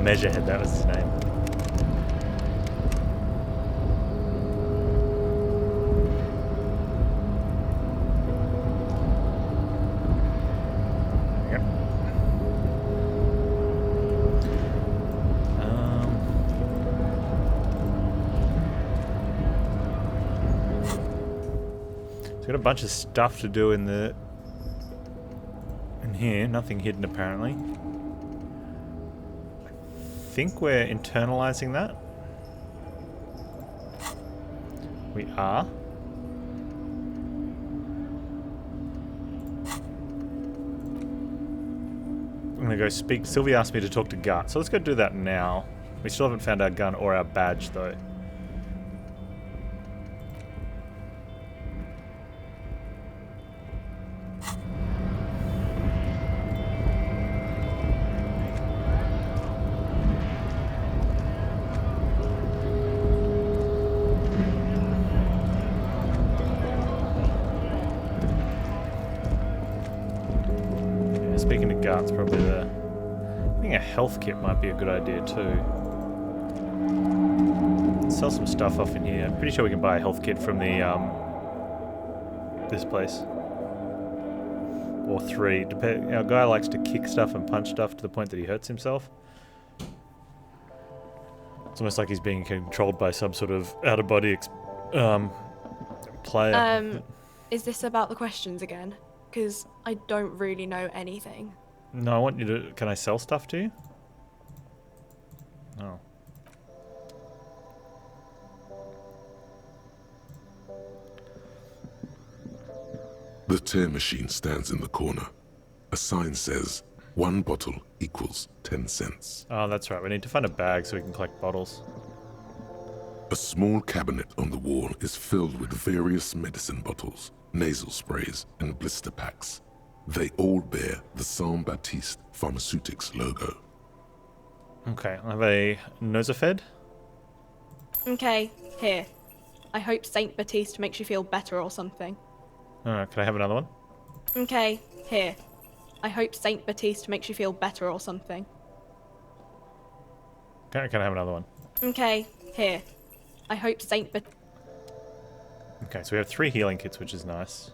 Measurehead, that was his name. So got a bunch of stuff to do in here. Nothing hidden apparently. I think we're internalizing that. We are. I'm gonna go speak. Sylvie asked me to talk to Gut, so let's go do that now. We still haven't found our gun or our badge though. Speaking to Gart's probably the... I think a health kit might be a good idea too. Let's sell some stuff off in here. I'm pretty sure we can buy a health kit from the this place. Or 3. Our guy likes to kick stuff and punch stuff to the point that he hurts himself. It's almost like he's being controlled by some sort of out-of-body player. Is this about the questions again? Because I don't really know anything. No, I want you to... Can I sell stuff to you? Oh. The tear machine stands in the corner. A sign says, 1 bottle equals 10 cents. Oh, that's right. We need to find a bag so we can collect bottles. A small cabinet on the wall is filled with various medicine bottles, nasal sprays, and blister packs. They all bear the Saint Baptiste Pharmaceutics logo. Okay, I have a Nosafed. Okay, here. I hope Saint Baptiste makes you feel better or something. Can I have another one? Okay, here. I hope Saint Baptiste makes you feel better or something. Can I have another one? Okay, here. I hope Saint Baptiste... Okay, so we have 3 healing kits, which is nice.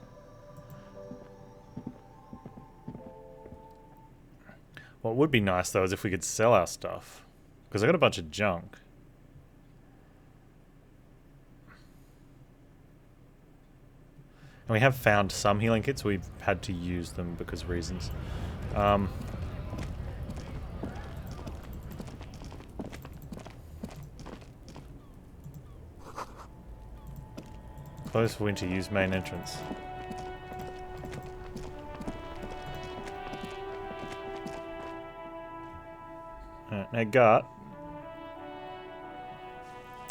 What would be nice, though, is if we could sell our stuff. Because I got a bunch of junk. And we have found some healing kits, we've had to use them because of reasons. Close for winter, use main entrance. Now, Gart,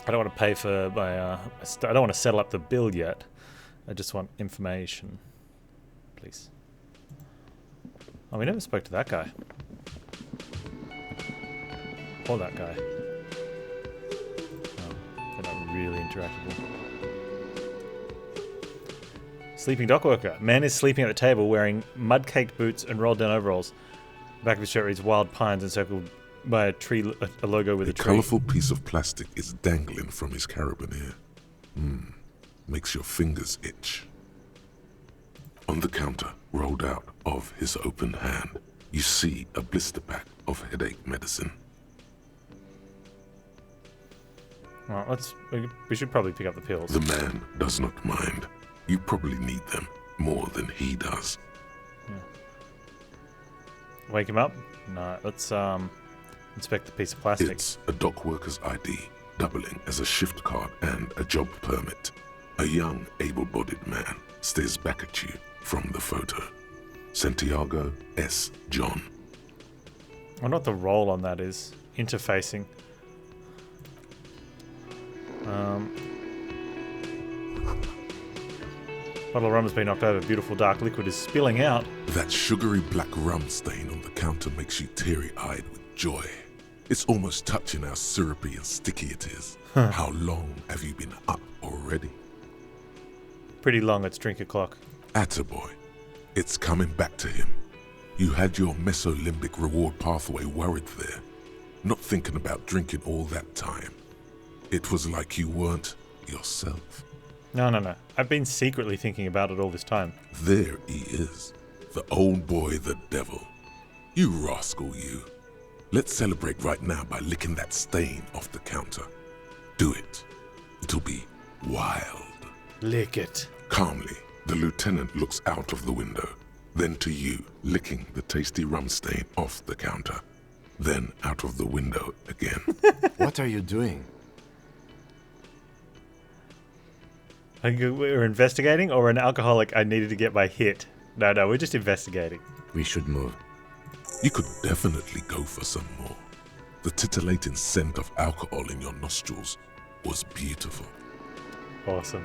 I don't want to pay for my. I don't want to settle up the bill yet. I just want information, please. Oh, we never spoke to that guy. Or that guy. Oh, they're not really interactable. Sleeping dock worker. Man is sleeping at the table wearing mud-caked boots and rolled-down overalls. The back of his shirt reads Wild Pines encircled by a tree, a logo with a tree. A colourful piece of plastic is dangling from his carabiner. Makes your fingers itch. On the counter, rolled out of his open hand, you see a blister pack of headache medicine. Well, we should probably pick up the pills. The man does not mind. You probably need them more than he does. Yeah. Wake him up? No, let's inspect the piece of plastic. It's a dock worker's ID, doubling as a shift card and a job permit. A young, able-bodied man stares back at you from the photo. Santiago S. John. I wonder what the role on that is. Interfacing. Bottle of rum has been knocked over. Beautiful dark liquid is spilling out. That sugary black rum stain on the counter makes you teary-eyed with joy. It's almost touching how syrupy and sticky it is. How long have you been up already? Pretty long, it's drink o'clock. Attaboy. It's coming back to him. You had your mesolimbic reward pathway worried there. not thinking about drinking all that time. It was like you weren't yourself. No. I've been secretly thinking about it all this time. There he is, the old boy, the devil. You rascal, you. Let's celebrate right now by licking that stain off the counter. Do it. It'll be wild. Lick it. Calmly, the lieutenant looks out of the window, then to you, licking the tasty rum stain off the counter, then out of the window again. What are you doing? We're investigating, or an alcoholic I needed to get my hit? No, we're just investigating. We should move. You could definitely go for some more. The titillating scent of alcohol in your nostrils was beautiful. Awesome.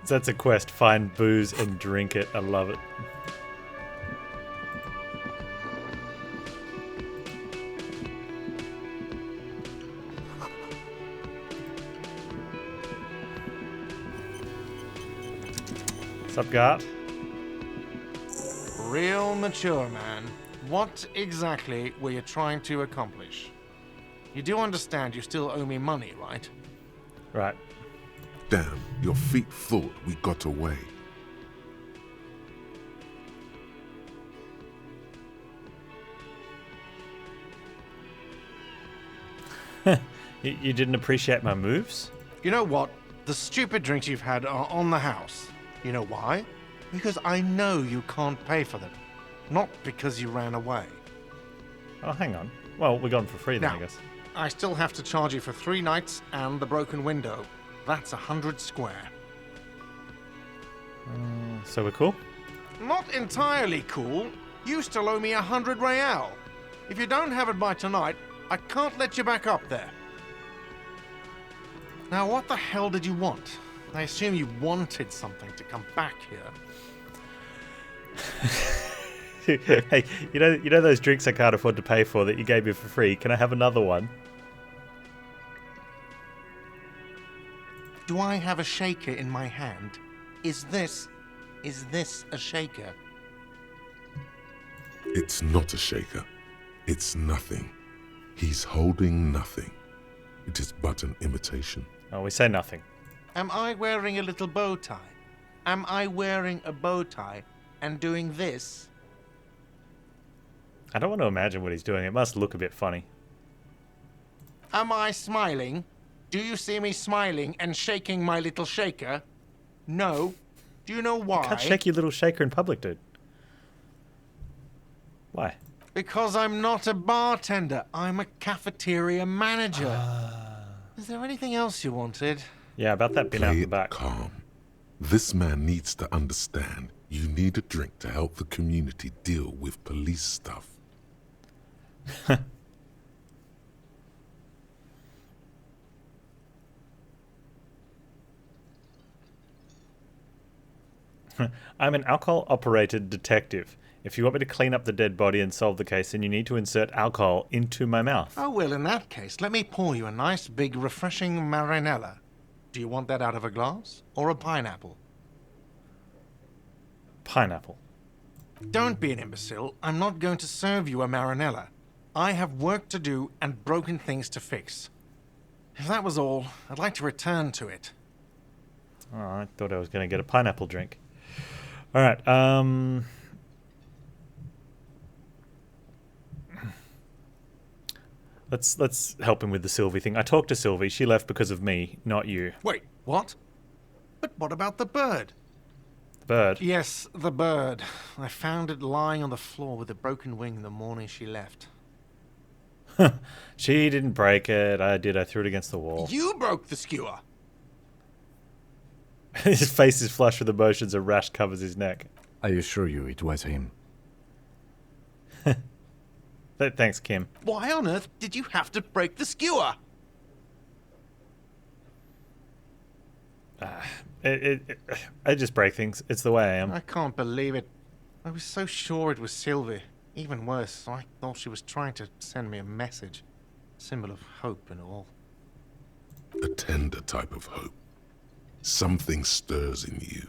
So that's a quest. Find booze and drink it. I love it. What's up, Gart? Real mature, man. What exactly were you trying to accomplish? You do understand you still owe me money, right? Right. Damn, your feet thought we got away. You didn't appreciate my moves? You know what? The stupid drinks you've had are on the house. You know why? Because I know you can't pay for them. Not because you ran away. Oh, hang on. Well, we're gone for free then, Now, I guess. I still have to charge you for 3 nights and the broken window. That's 100 square. So we're cool? Not entirely cool. You still owe me 100 real. If you don't have it by tonight, I can't let you back up there. Now, what the hell did you want? I assume you wanted something to come back here. Hey, you know those drinks I can't afford to pay for that you gave me for free? Can I have another one? Do I have a shaker in my hand? Is this a shaker? It's not a shaker. It's nothing. He's holding nothing. It is but an imitation. Oh, we say nothing. Am I wearing a little bow tie? Am I wearing a bow tie and doing this? I don't want to imagine what he's doing. It must look a bit funny. Am I smiling? Do you see me smiling and shaking my little shaker? No. Do you know why? Can't shake your little shaker in public, dude. Why? Because I'm not a bartender. I'm a cafeteria manager. Is there anything else you wanted? Yeah, about that bin out Play the it back. calm. This man needs to understand you need a drink to help the community deal with police stuff. I'm an alcohol-operated detective. If you want me to clean up the dead body and solve the case, then you need to insert alcohol into my mouth. Oh, well, in that case, let me pour you a nice, big, refreshing marinella. Do you want that out of a glass or a pineapple? Pineapple. Don't be an imbecile. I'm not going to serve you a marinella. I have work to do and broken things to fix. If that was all, I'd like to return to it. Oh, I thought I was going to get a pineapple drink. All right. Let's help him with the Sylvie thing. I talked to Sylvie. She left because of me, not you. Wait, what? But what about the bird? The bird. Yes, the bird. I found it lying on the floor with a broken wing the morning she left. She didn't break it. I did. I threw it against the wall. You broke the skewer. His face is flushed with emotions. A rash covers his neck. I assure you it was him. Thanks, Kim. Why on earth did you have to break the skewer? I just break things. It's the way I am. I can't believe it. I was so sure it was Sylvie. Even worse, I thought she was trying to send me a message. Symbol of hope and all. A tender type of hope. Something stirs in you.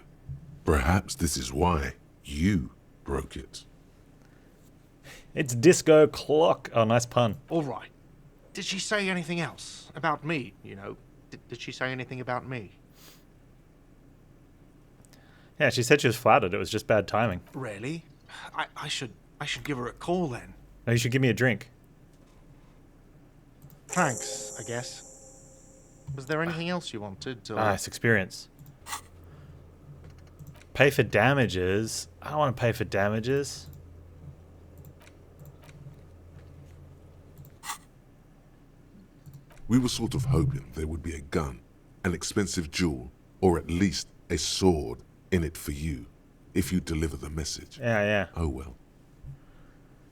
Perhaps this is why you broke it. It's disco clock. Oh, nice pun. All right. Did she say anything else about me, you know? Did she say anything about me? Yeah, she said she was flattered. It was just bad timing. Really? I should give her a call then. No, you should give me a drink. Thanks, I guess. Was there anything else you wanted? Or... Nice experience. Pay for damages. I don't want to pay for damages. We were sort of hoping there would be a gun, an expensive jewel, or at least a sword in it for you, if you deliver the message. Yeah. Oh well.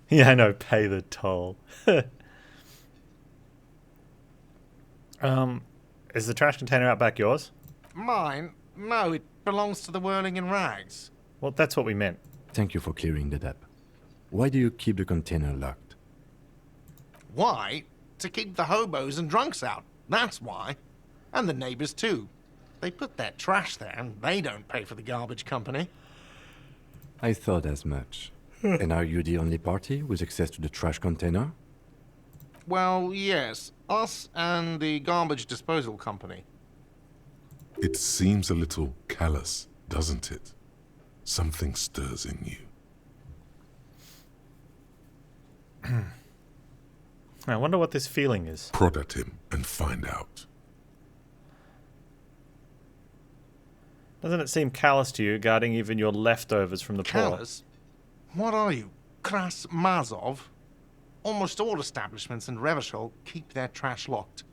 Yeah, I know. Pay the toll. Is the trash container out back yours? Mine? No, it belongs to the Whirling in Rags. Well, that's what we meant. Thank you for clearing that up. Why do you keep the container locked? Why? To keep the hobos and drunks out. That's why. And the neighbors too. They put their trash there and they don't pay for the garbage company. I thought as much. And are you the only party with access to the trash container? Well, yes. Us and the garbage disposal company. It seems a little callous, doesn't it? Something stirs in you. I wonder what this feeling is. Prod at him and find out. Doesn't it seem callous to you, guarding even your leftovers from the poor? Callous? What are you? Kras Mazov? Almost all establishments in Revachol keep their trash locked.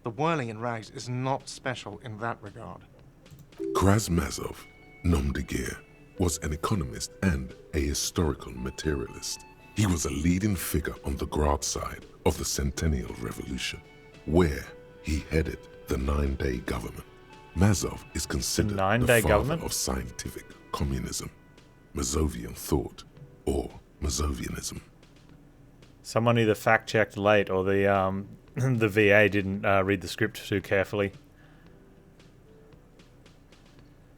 The Whirling in Rags is not special in that regard. Krasmazov, nom de guerre, was an economist and a historical materialist. He was a leading figure on the Grad side of the Centennial Revolution, where he headed the 9-day government. Mazov is considered the 9-day father government? of scientific communism, Mazovian thought, or Mazovianism. Someone either fact-checked late or the the VA didn't read the script too carefully.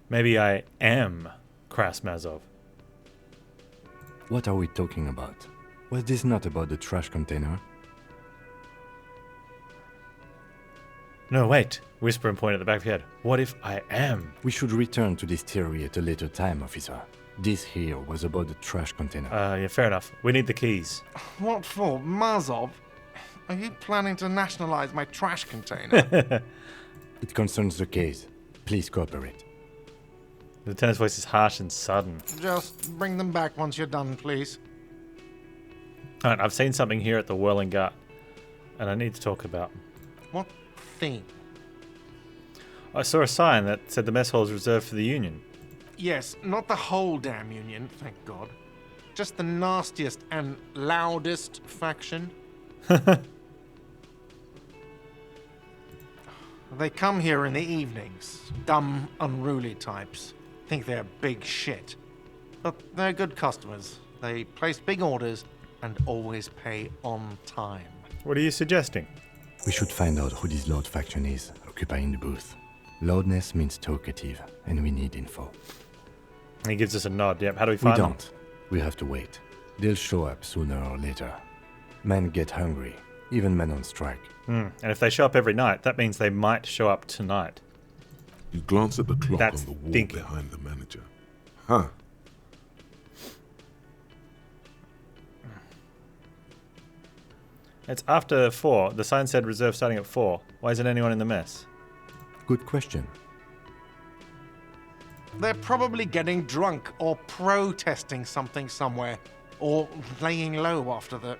Maybe I am Krasmazov. What are we talking about? Was this not about the trash container? No, wait. Whisper and point at the back of your head. What if I am? We should return to this theory at a later time, officer. This here was about the trash container. Yeah, fair enough. We need the keys. What for? Mazov? Are you planning to nationalize my trash container? It concerns the case. Please cooperate. The lieutenant's voice is harsh and sudden. Just bring them back once you're done, please. Alright, I've seen something here at the Whirling Gut, and I need to talk about. What thing? I saw a sign that said the mess hall is reserved for the Union. Yes, not the whole damn Union, thank God. Just the nastiest and loudest faction. They come here in the evenings. Dumb, unruly types. Think they're big shit. But they're good customers. They place big orders and always pay on time. What are you suggesting? We should find out who this loud faction is, occupying the booth. Loudness means talkative, and we need info. He gives us a nod. Yep, how do we We find them? don't. We have to wait. They'll show up sooner or later. Men get hungry, even men on strike. And if they show up every night, that means they might show up tonight. You glance at the clock That's on the wall thinking. behind the manager. Huh. It's after 4. The sign said reserve starting at 4. Why isn't anyone in the mess? Good question. They're probably getting drunk or protesting something somewhere. Or laying low after the,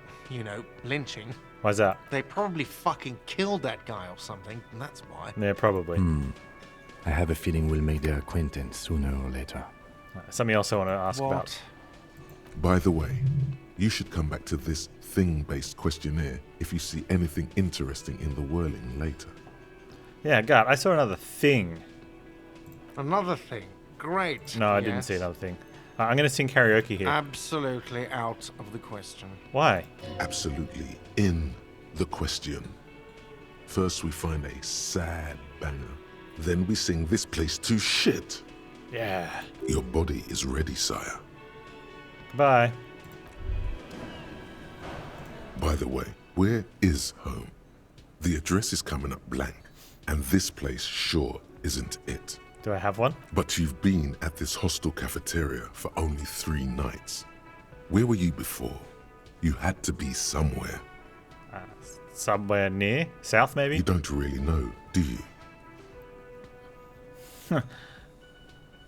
lynching. Why's that? They probably fucking killed that guy or something, and that's why. Yeah, probably. I have a feeling we'll make their acquaintance sooner or later. Something else I want to ask about. By the way, you should come back to this thing-based questionnaire if you see anything interesting in the Whirling later. Yeah, God, I saw another thing. Another thing. Great. No, I didn't see another thing. I'm going to sing karaoke here. Absolutely out of the question. Why? Absolutely in the question. First we find a sad banger. Then we sing this place to shit. Yeah. Your body is ready, sire. Goodbye. By the way, where is home? The address is coming up blank, and this place sure isn't it. Do I have one? But you've been at this hostel cafeteria for only 3 nights. Where were you before? You had to be somewhere. Somewhere near? South, maybe? You don't really know, do you?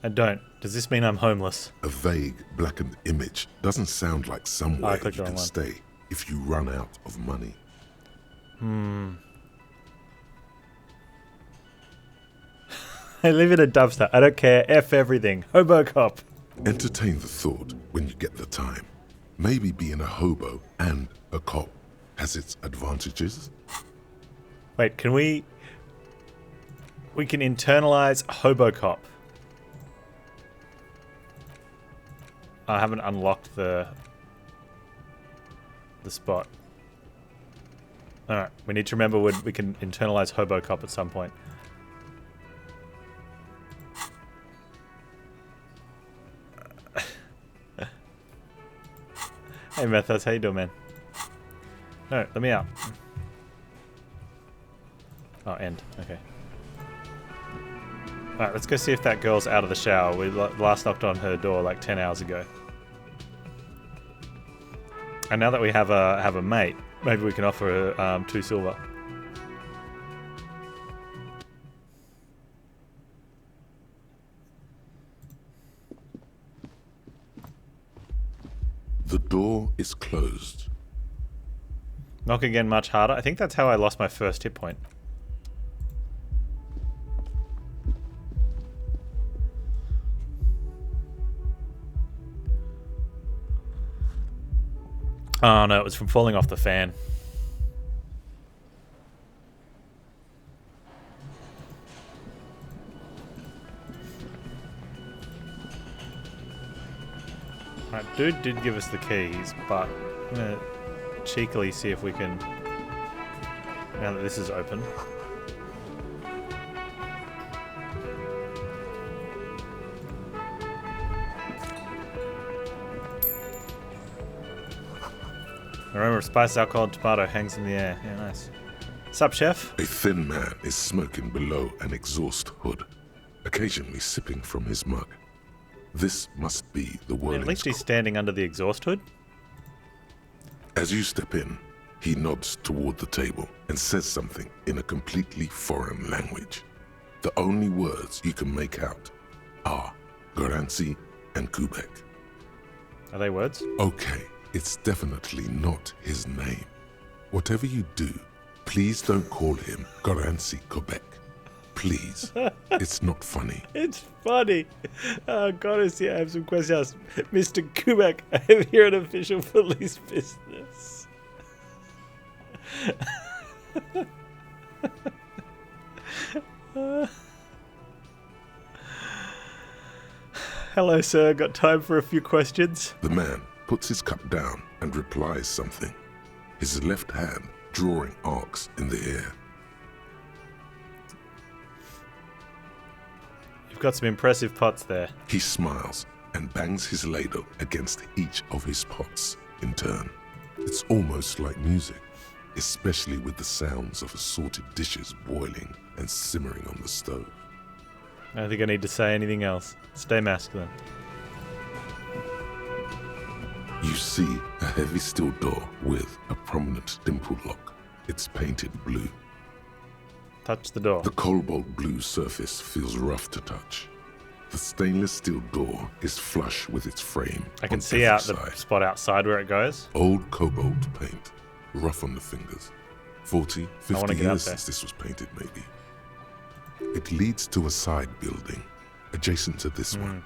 I don't. Does this mean I'm homeless? A vague, blackened image doesn't sound like somewhere you clicked the wrong can one. stay if you run out of money. I live in a dumpster. I don't care. F everything. Hobo cop. Entertain the thought when you get the time. Maybe being a hobo and a cop has its advantages. Wait, can we... We can internalize hobo cop. I haven't unlocked the spot. Alright, we need to remember we can internalize hobo cop at some point. Hey Methos, how you doing, man? No, let me out. Oh, end. Okay. Alright, let's go see if that girl's out of the shower. We last knocked on her door like 10 hours ago. And now that we have a mate, maybe we can offer her 2 silver. The door is closed. Knock again much harder. I think that's how I lost my first hit point. Oh no, it was from falling off the fan. Alright, dude did give us the keys, but I'm gonna cheekily see if we can... Now that this is open. Aroma of spice, alcohol, and tomato hangs in the air. Yeah, nice. Sup, chef? A thin man is smoking below an exhaust hood, occasionally sipping from his mug. This must be the At whirling least he's scope. standing under the exhaust hood. As you step in, he nods toward the table and says something in a completely foreign language. The only words you can make out are Garancy and Kubek. Are they words? Okay, it's definitely not his name. Whatever you do, please don't call him Garancy Kubek. Please. It's not funny. It's funny. Oh, goddess, yeah, I have some questions. Mr. Kubek, I am here on official police business. Hello, sir. Got time for a few questions? The man puts his cup down and replies something, his left hand drawing arcs in the air. You've got some impressive pots there. He smiles and bangs his ladle against each of his pots in turn. It's almost like music, especially with the sounds of assorted dishes boiling and simmering on the stove. I don't think I need to say anything else. Stay masculine. You see a heavy steel door with a prominent dimple lock. It's painted blue. Touch the door. The cobalt blue surface feels rough to touch. The stainless steel door is flush with its frame. I can on see every out the side. spot outside where it goes. Old cobalt paint, rough on the fingers. 40, wanna 50 get out years there. since this was painted, maybe. It leads to a side building, adjacent to this one.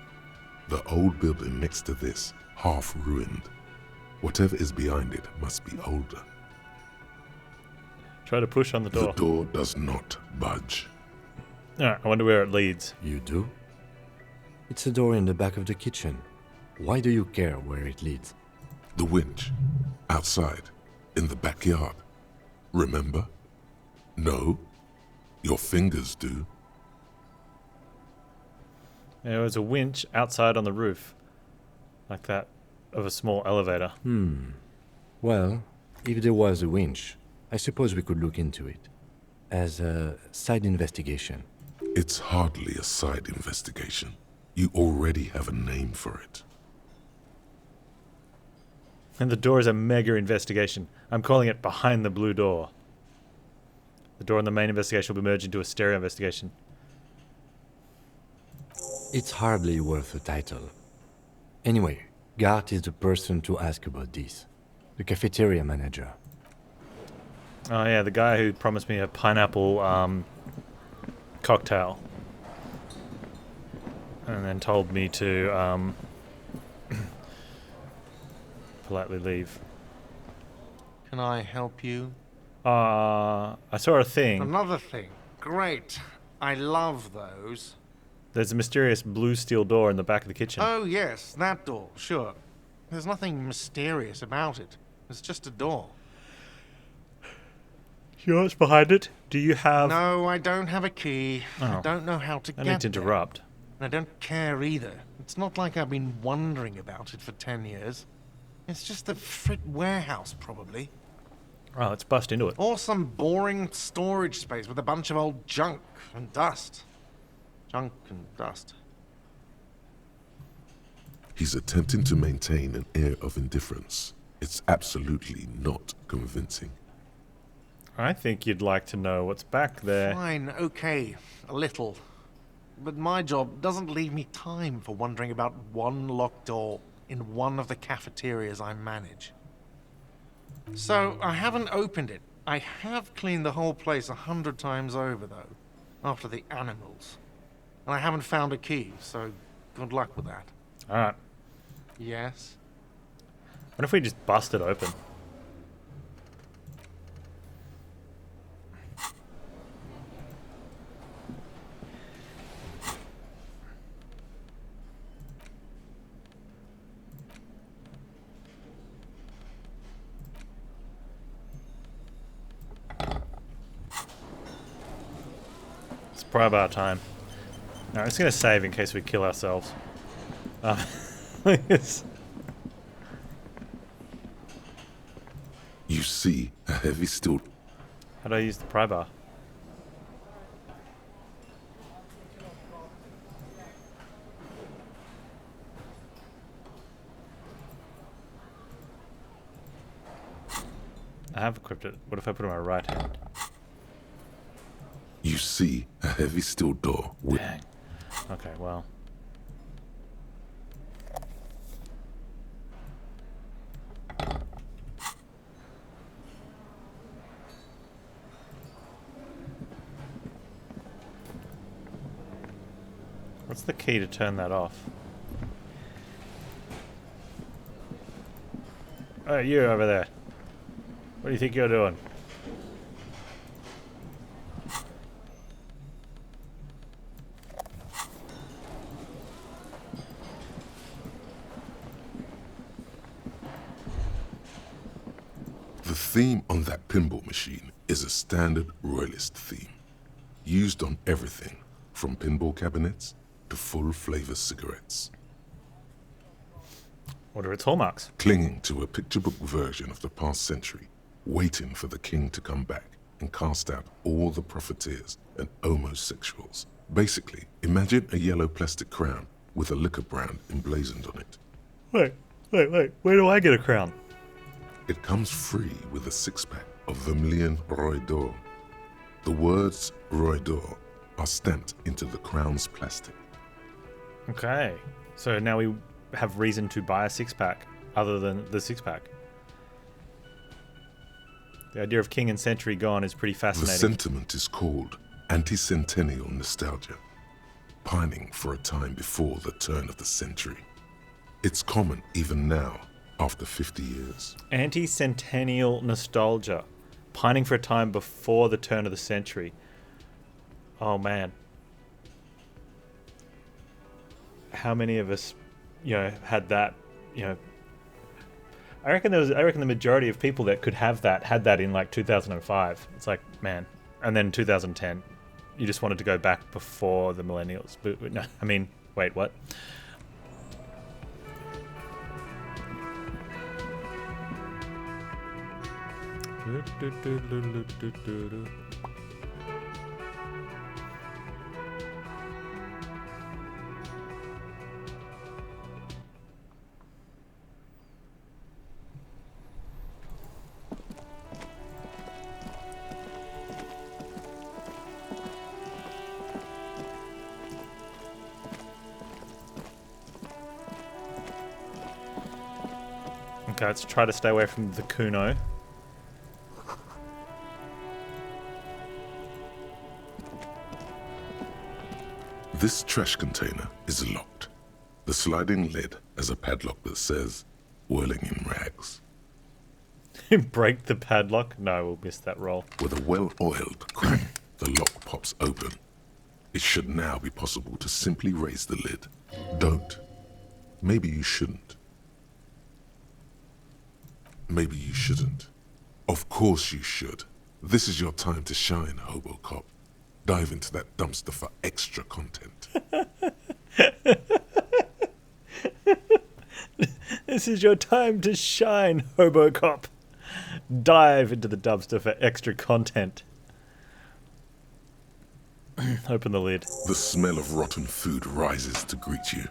The old building next to this, half ruined. Whatever is behind it must be older. Try to push on the door. The door does not budge. Alright, I wonder where it leads. You do? It's a door in the back of the kitchen. Why do you care where it leads? The winch, outside, in the backyard. Remember? No? Your fingers do. There was a winch outside on the roof. Like that of a small elevator. Well, If there was a winch, I suppose we could look into it. As a side investigation. It's hardly a side investigation. You already have a name for it. And the door is a mega investigation. I'm calling it Behind the Blue Door. The door in the main investigation will be merged into a stereo investigation. It's hardly worth a title. Anyway, Gart is the person to ask about this. The cafeteria manager. Oh yeah, the guy who promised me a pineapple cocktail. And then told me to politely leave. Can I help you? I saw a thing. Another thing. Great. I love those. There's a mysterious blue steel door in the back of the kitchen. Oh, yes, that door, sure. There's nothing mysterious about it. It's just a door. You know what's behind it? Do you have... No, I don't have a key. I Oh. don't know how to I get need to there. interrupt. And I don't care either. It's not like I've been wondering about it for 10 years. It's just a frit warehouse, probably. Oh, let's bust into it. Or some boring storage space with a bunch of old junk and dust. Junk and dust. He's attempting to maintain an air of indifference. It's absolutely not convincing. I think you'd like to know what's back there. Fine, okay, a little. But my job doesn't leave me time for wondering about one locked door in one of the cafeterias I manage. So, I haven't opened it. I have cleaned the whole place 100 times over, though, after the animals. And I haven't found a key, so good luck with that. Alright. Yes? What if we just bust it open? It's probably about time. No, it's gonna save in case we kill ourselves. Yes. You see a heavy steel... How do I use the pry bar? I have equipped it. What if I put it in my right hand? You see a heavy steel door with... Dang. Okay, well. What's the key to turn that off? Oh, you over there. What do you think you're doing? The theme on that pinball machine is a standard royalist theme, used on everything from pinball cabinets to full-flavor cigarettes. What are its hallmarks? Clinging to a picture book version of the past century, waiting for the king to come back and cast out all the profiteers and homosexuals. Basically, imagine a yellow plastic crown with a liquor brand emblazoned on it. Wait. Where do I get a crown? It comes free with a six-pack of Vermilion Roy d'Or. The words Roy d'Or are stamped into the crown's plastic. Okay. So now we have reason to buy a six-pack other than the six-pack. The idea of king and century gone is pretty The fascinating. sentiment is called anti-centennial nostalgia, pining for a time before the turn of the century. It's common even now, after 50 years. Anti-centennial nostalgia. Pining for a time before the turn of the century. Oh man. How many of us, had that, I reckon the majority of people that could have that had that in like 2005. It's like, man. And then 2010. You just wanted to go back before the millennials. But no, I mean, wait, what? Okay, let's try to stay away from the Kuno. This trash container is locked. The sliding lid has a padlock that says, whirling in rags. Break the padlock? No, we'll miss that roll. With a well-oiled crack, the lock pops open. It should now be possible to simply raise the lid. Don't. Maybe you shouldn't. Maybe you shouldn't. Of course you should. This is your time to shine, Hobocop. Dive into that dumpster for extra content. This is your time to shine, Hobocop. Dive into the dumpster for extra content. Open the lid. The smell of rotten food rises to greet you.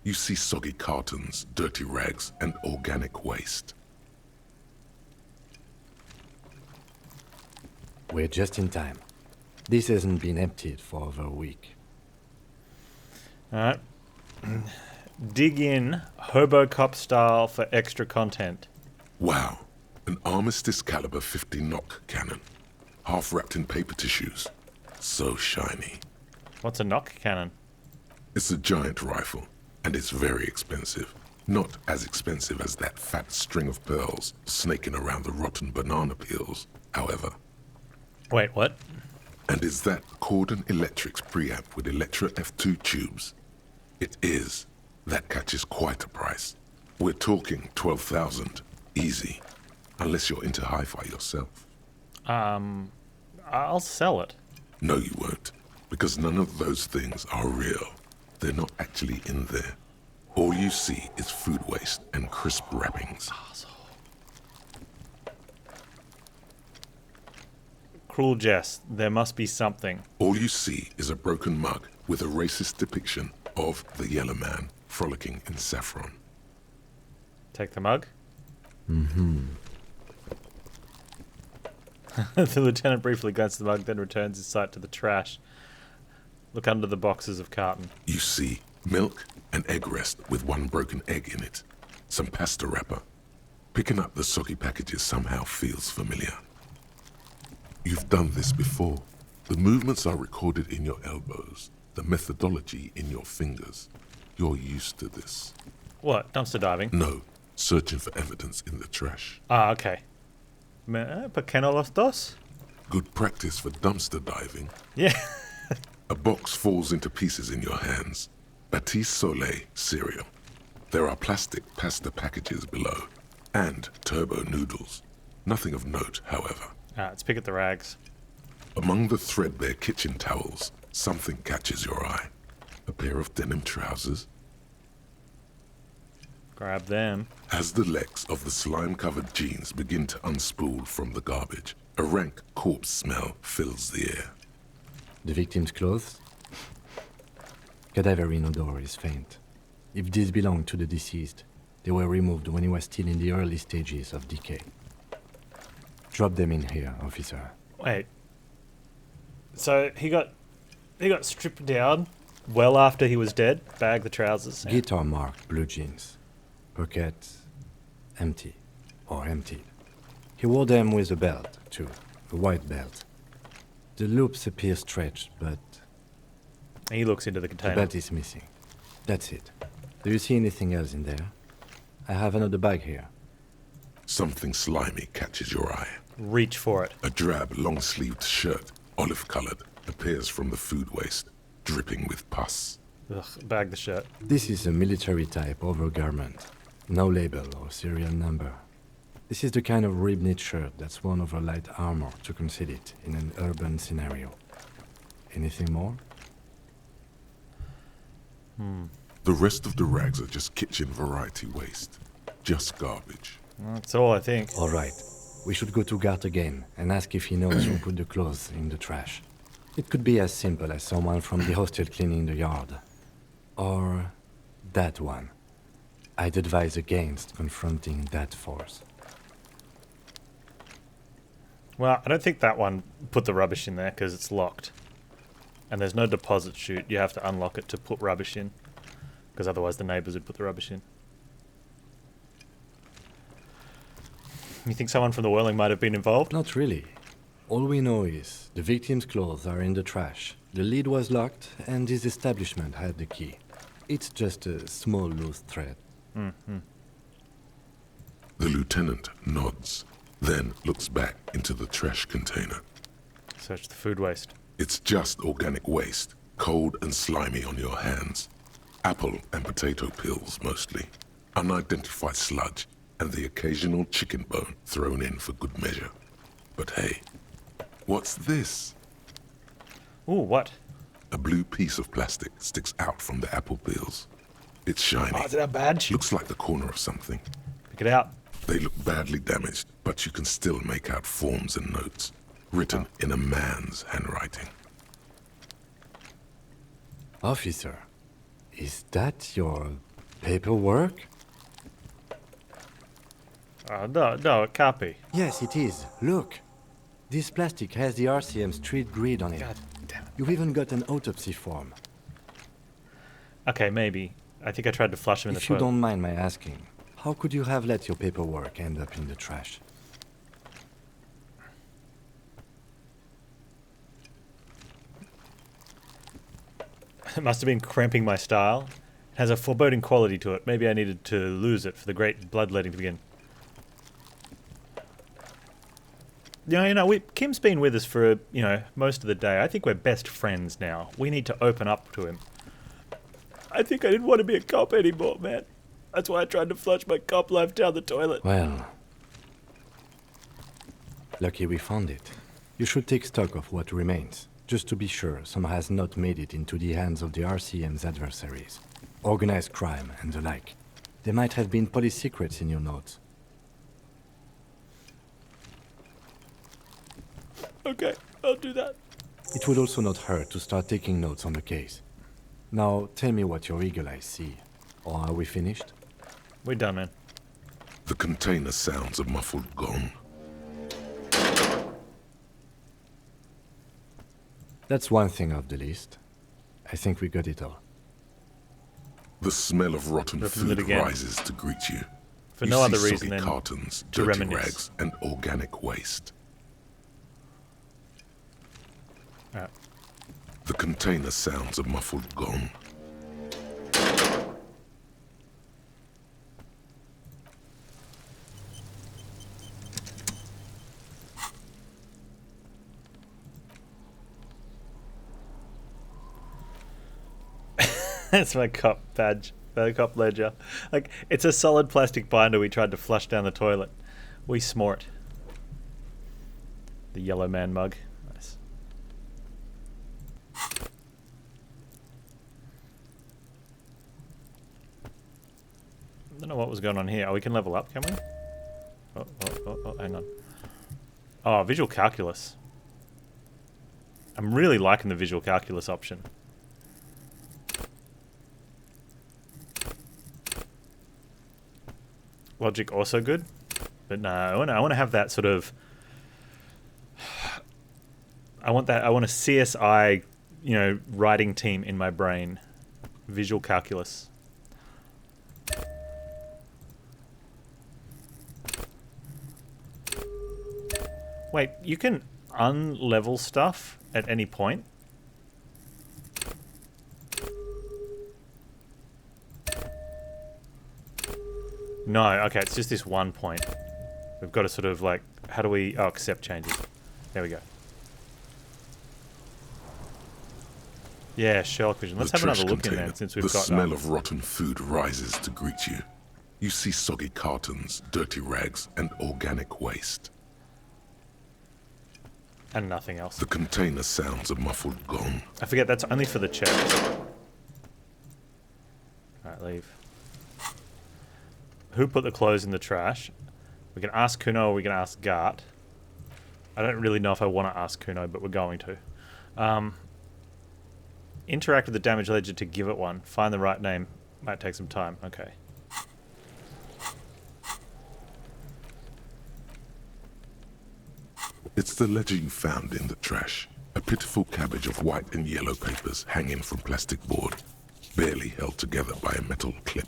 You see soggy cartons, dirty rags, and organic waste. We're just in time. This hasn't been emptied for over a week. Alright. Dig in, Hobocop style for extra content. Wow, an Armistice caliber 50 knock cannon. Half wrapped in paper tissues. So shiny. What's a knock cannon? It's a giant rifle, and it's very expensive. Not as expensive as that fat string of pearls snaking around the rotten banana peels, however. Wait, what? And is that Cordon Electric's preamp with Electra F2 tubes? It is. That catches quite a price. We're talking 12,000, easy. Unless you're into hi-fi yourself. I'll sell it. No, you won't. Because none of those things are real. They're not actually in there. All you see is food waste and crisp wrappings. Cruel jest. There must be something. All you see is a broken mug with a racist depiction of the Yellow Man frolicking in saffron. Take the mug. Mm-hmm. The lieutenant briefly glances at the mug, then returns his sight to the trash. Look under the boxes of carton. You see milk and egg rest with one broken egg in it. Some pasta wrapper. Picking up the soggy packages somehow feels familiar. You've done this before. The movements are recorded in your elbows. The methodology in your fingers. You're used to this. What? Dumpster diving? No, searching for evidence in the trash. Ah, okay. Pequeño los dos? Good practice for dumpster diving. Yeah. A box falls into pieces in your hands. Batiste Soleil cereal. There are plastic pasta packages below. And turbo noodles. Nothing of note, however. Let's pick at the rags. Among the threadbare kitchen towels, something catches your eye. A pair of denim trousers. Grab them. As the legs of the slime-covered jeans begin to unspool from the garbage, a rank corpse smell fills the air. The victim's clothes? Cadaverine odor is faint. If these belong to the deceased, they were removed when he was still in the early stages of decay. Drop them in here, officer. Wait. So he got stripped down well after he was dead. Bag the trousers. Yeah. Guitar marked blue jeans. Pockets empty or emptied. He wore them with a belt, too. A white belt. The loops appear stretched, but He looks into the the container. belt is missing. That's it. Do you see anything else in there? I have another bag here. Something slimy catches your eye. Reach for it. A drab, long-sleeved shirt, olive-colored, appears from the food waste, dripping with pus. Ugh, bag the shirt. This is a military-type overgarment. No label or serial number. This is the kind of rib-knit shirt that's worn over light armor to conceal it in an urban scenario. Anything more? The rest of the rags are just kitchen variety waste. Just garbage. That's all I think. All right. We should go to Gart again and ask if he knows who put the clothes in the trash. It could be as simple as someone from the hostel cleaning the yard. Or that one. I'd advise against confronting that force. Well, I don't think that one put the rubbish in there because it's locked. And there's no deposit chute. You have to unlock it to put rubbish in. Because otherwise the neighbours would put the rubbish in. You think someone from the Whirling might have been involved? Not really. All we know is the victim's clothes are in the trash, the lid was locked, and his establishment had the key. It's just a small loose thread. Mm-hmm. The lieutenant nods, then looks back into the trash container. Search the food waste. It's just organic waste, cold and slimy on your hands. Apple and potato peels, mostly. Unidentified sludge, and the occasional chicken bone thrown in for good measure. But hey, what's this? Ooh, what? A blue piece of plastic sticks out from the apple peels. It's shiny. Oh, is it a badge? Looks like the corner of something. Pick it out. They look badly damaged, but you can still make out forms and notes, written in a man's handwriting. Officer, is that your paperwork? No, it can't be. Yes, it is. Look. This plastic has the RCM street grid on it. God damn it. You've even got an autopsy form. Okay, maybe. I think I tried to flush him in the If you toilet. don't mind my asking, how could you have let your paperwork end up in the trash? It must have been cramping my style. It has a foreboding quality to it. Maybe I needed to lose it for the great bloodletting to begin. Kim's been with us for, most of the day. I think we're best friends now. We need to open up to him. I think I didn't want to be a cop anymore, man. That's why I tried to flush my cop life down the toilet. Well, lucky we found it. You should take stock of what remains, just to be sure some has not made it into the hands of the RCM's adversaries. Organized crime and the like. There might have been police secrets in your notes. Okay, I'll do that. It would also not hurt to start taking notes on the case. Now, tell me what your eagle eyes see. Or are we finished? We're done, man. The container sounds a muffled gong. That's one thing off the list. I think we got it all. The smell of rotten Represent it food again. rises to greet you. For You no see other soggy reason than cartons, to dirty reminisce. rags, and organic waste. Alright. The container sounds a muffled gong. That's my cop badge. My cop ledger. Like, it's a solid plastic binder we tried to flush down the toilet. We smort. The yellow man mug. Nice. I don't know what was going on here. Oh, we can level up, can we? Oh, hang on. Oh, visual calculus. I'm really liking the visual calculus option. Logic also good, but no, I want to have that sort of. I want a CSI, writing team in my brain. Visual calculus. Wait, you can unlevel stuff at any point? No, okay, it's just this one point. We've got to sort of like, how do we, accept changes. There we go. Yeah, Sherlock Vision. Let's The have another trash look in container, there since we've the got... smell of rotten food rises to greet you. You see soggy cartons, dirty rags, and organic waste. And nothing else. The container sounds a muffled gong. I forget, that's only for the checks. Alright, leave. Who put the clothes in the trash? We can ask Kuno or we can ask Gart. I don't really know if I want to ask Kuno, but we're going to. Interact with the damage ledger to give it one. Find the right name. Might take some time. Okay. It's the ledger you found in the trash. A pitiful cabbage of white and yellow papers hanging from plastic board, barely held together by a metal clip.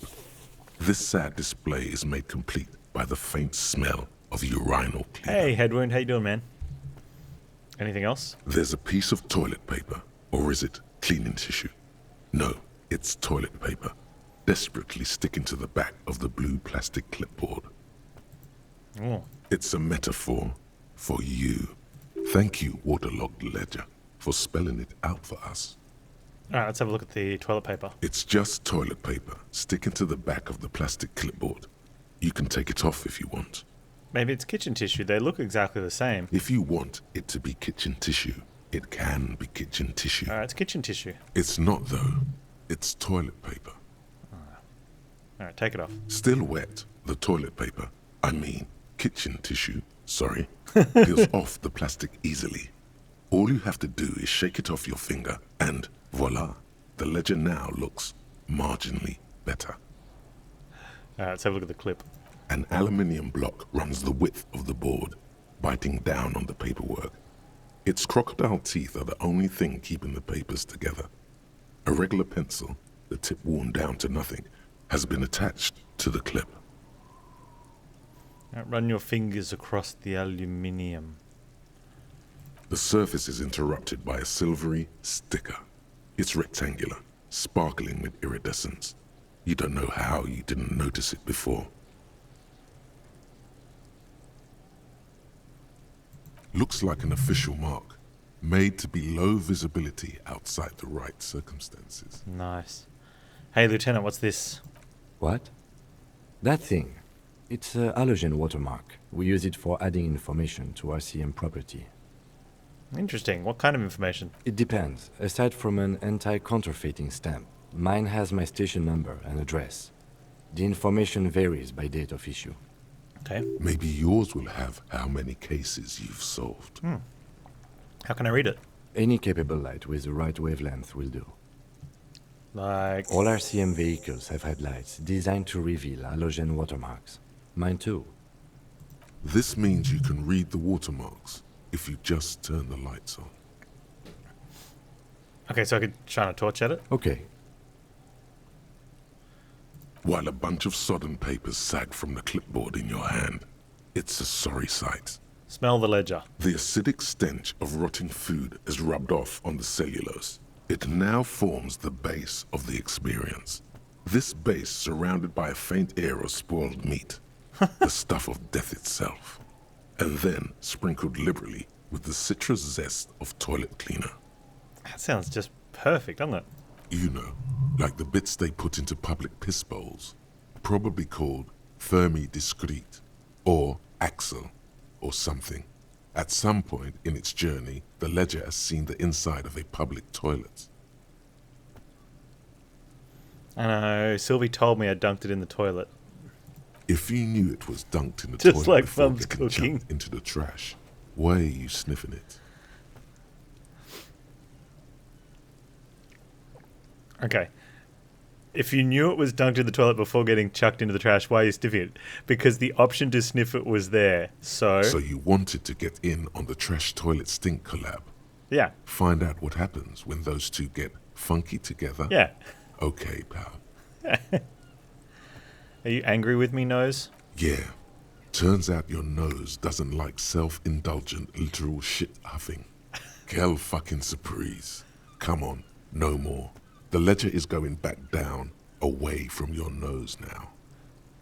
This sad display is made complete by the faint smell of urinal cleaner. Hey, head wound. How you doing, man? Anything else? There's a piece of toilet paper, or is it cleaning tissue? No, it's toilet paper, desperately sticking to the back of the blue plastic clipboard. Oh. It's a metaphor for you. Thank you, waterlogged ledger, for spelling it out for us. Alright, let's have a look at the toilet paper. It's just toilet paper sticking to the back of the plastic clipboard. You can take it off if you want. Maybe it's kitchen tissue. They look exactly the same. If you want it to be kitchen tissue, it can be kitchen tissue. Alright, it's kitchen tissue. It's not, though. It's toilet paper. Alright, take it off. Still wet, the toilet paper, I mean kitchen tissue, sorry, peels off the plastic easily. All you have to do is shake it off your finger and voila, the ledger now looks marginally better. Alright, let's have a look at the clip. An aluminium block runs the width of the board, biting down on the paperwork. Its crocodile teeth are the only thing keeping the papers together. A regular pencil, the tip worn down to nothing, has been attached to the clip. Alright, run your fingers across the aluminium. The surface is interrupted by a silvery sticker. It's rectangular, sparkling with iridescence. You don't know how you didn't notice it before. Looks like an official mark, made to be low visibility outside the right circumstances. Nice. Hey, Lieutenant, what's this? What? That thing. It's a halogen watermark. We use it for adding information to RCM property. Interesting. What kind of information? It depends. Aside from an anti-counterfeiting stamp, mine has my station number and address. The information varies by date of issue. Okay. Maybe yours will have how many cases you've solved. How can I read it? Any capable light with the right wavelength will do. Like... All RCM vehicles have headlights designed to reveal halogen watermarks. Mine too. This means you can read the watermarks if you just turn the lights on. Okay, so I could shine a torch at it? Okay. While a bunch of sodden papers sag from the clipboard in your hand, it's a sorry sight. Smell the ledger. The acidic stench of rotting food is rubbed off on the cellulose. It now forms the base of the experience. This base surrounded by a faint air of spoiled meat, the stuff of death itself, and then sprinkled liberally with the citrus zest of toilet cleaner. That sounds just perfect, doesn't it? You know, like the bits they put into public piss bowls, probably called Fermi Discrete, or Axel, or something. At some point in its journey, the ledger has seen the inside of a public toilet. I know, Sylvie told me I dunked it in the toilet. If you knew it was dunked in the Just toilet like before Mum's getting cooking. chucked into the trash, why are you sniffing it? Okay. If you knew it was dunked in the toilet before getting chucked into the trash, why are you sniffing it? Because the option to sniff it was there, so... So you wanted to get in on the trash toilet stink collab. Yeah. Find out what happens when those two get funky together. Yeah. Okay, pal. Are you angry with me, Nose? Yeah. Turns out your nose doesn't like self-indulgent literal shit huffing. Quelle fucking surprise. Come on, no more. The ledger is going back down, away from your nose now.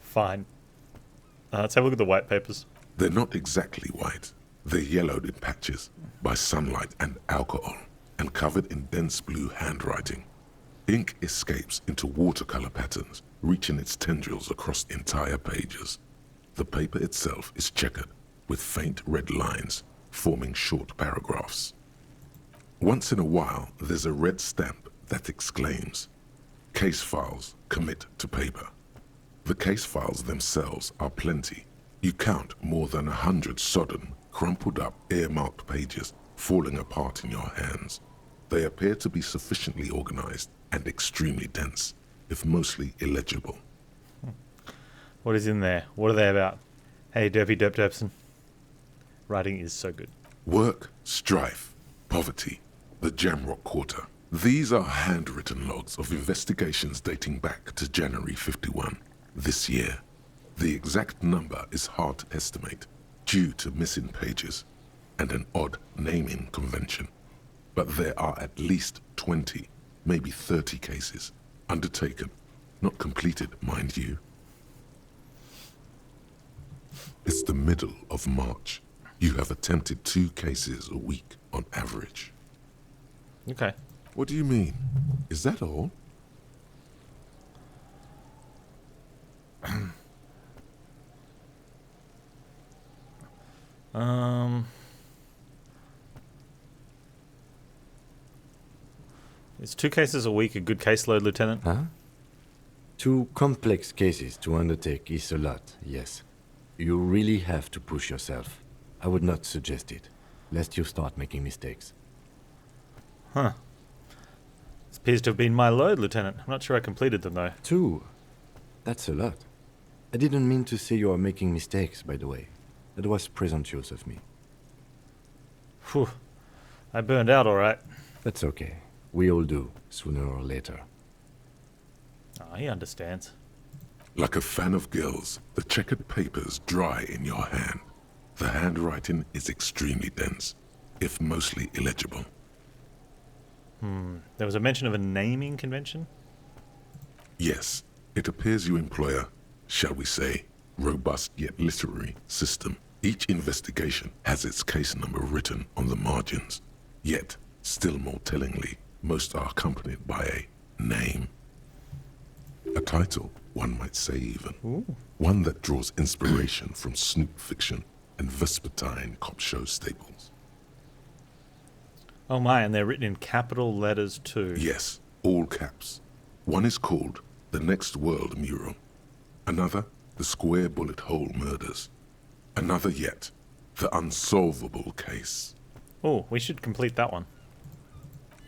Fine. Let's have a look at the white papers. They're not exactly white. They're yellowed in patches by sunlight and alcohol, and covered in dense blue handwriting. Ink escapes into watercolor patterns, reaching its tendrils across entire pages. The paper itself is checkered, with faint red lines, forming short paragraphs. Once in a while, there's a red stamp that exclaims, "Case files commit to paper." The case files themselves are plenty, You count more than 100 sodden, crumpled up, earmarked pages falling apart in your hands. They appear to be sufficiently organized and extremely dense, if mostly illegible. What is in there? What are they about? Hey, Derpy Derp Derpson. Writing is so good. Work, strife, poverty, the Jamrock Quarter. These are handwritten logs of investigations dating back to January 51, this year. The exact number is hard to estimate due to missing pages and an odd naming convention. But there are at least 20, maybe 30 cases undertaken, not completed, mind you. It's the middle of March. You have attempted 2 cases a week on average. Okay. What do you mean? Is that all? Is 2 cases a week a good caseload, Lieutenant? Huh? 2 complex cases to undertake is a lot, yes. You really have to push yourself. I would not suggest it, lest you start making mistakes. Huh. This appears to have been my load, Lieutenant. I'm not sure I completed them, though. 2? That's a lot. I didn't mean to say you are making mistakes, by the way. That was presumptuous of me. Phew. I burned out, all right. That's okay. We all do, sooner or later. Oh, he understands. Like a fan of gills, the checkered papers dry in your hand. The handwriting is extremely dense, if mostly illegible. There was a mention of a naming convention? Yes, it appears you employ a, shall we say, robust yet literary system. Each investigation has its case number written on the margins. Yet, still more tellingly, most are accompanied by a name. A title, one might say even. Ooh. One that draws inspiration from snoop fiction and vespertine cop show staples. Oh my, and they're written in capital letters too. Yes, all caps. One is called The Next World Mural. Another, The Square Bullet Hole Murders. Another yet, The Unsolvable Case. Oh, we should complete that one.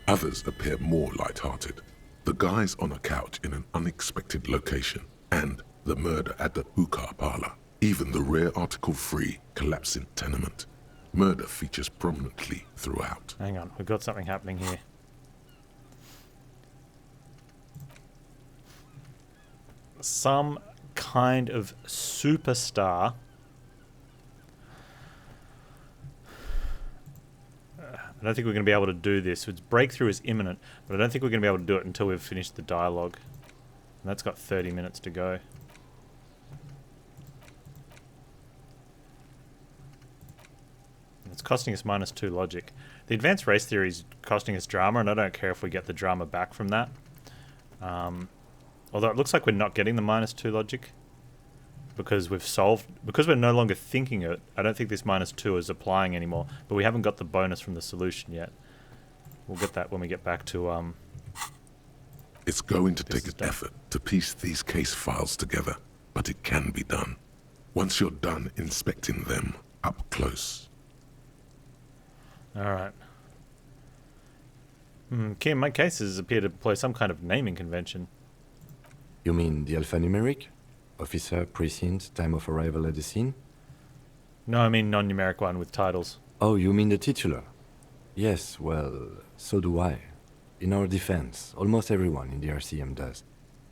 Others appear more light-hearted. The guys on a couch in an unexpected location, and the murder at the hookah parlor. Even the rare article-free collapsing tenement. Murder features prominently throughout. Hang on, we've got something happening here. Some kind of superstar. I don't think we're going to be able to do this. Its breakthrough is imminent, but I don't think we're going to be able to do it until we've finished the dialogue. And that's got 30 minutes to go. It's costing us -2 logic. The advanced race theory is costing us drama, and I don't care if we get the drama back from that. Although it looks like we're not getting the -2 logic because because we're no longer thinking it. I don't think this -2 is applying anymore, but we haven't got the bonus from the solution yet. We'll get that when we get back to It's going to take an stuff. effort to piece these case files together, but it can be done. Once you're done inspecting them up close. Alright. Key in my cases appear to employ some kind of naming convention. You mean the alphanumeric? Officer, precinct, time of arrival at the scene? No, I mean non-numeric one with titles. Oh, you mean the titular? Yes, well, so do I. In our defense, almost everyone in the RCM does.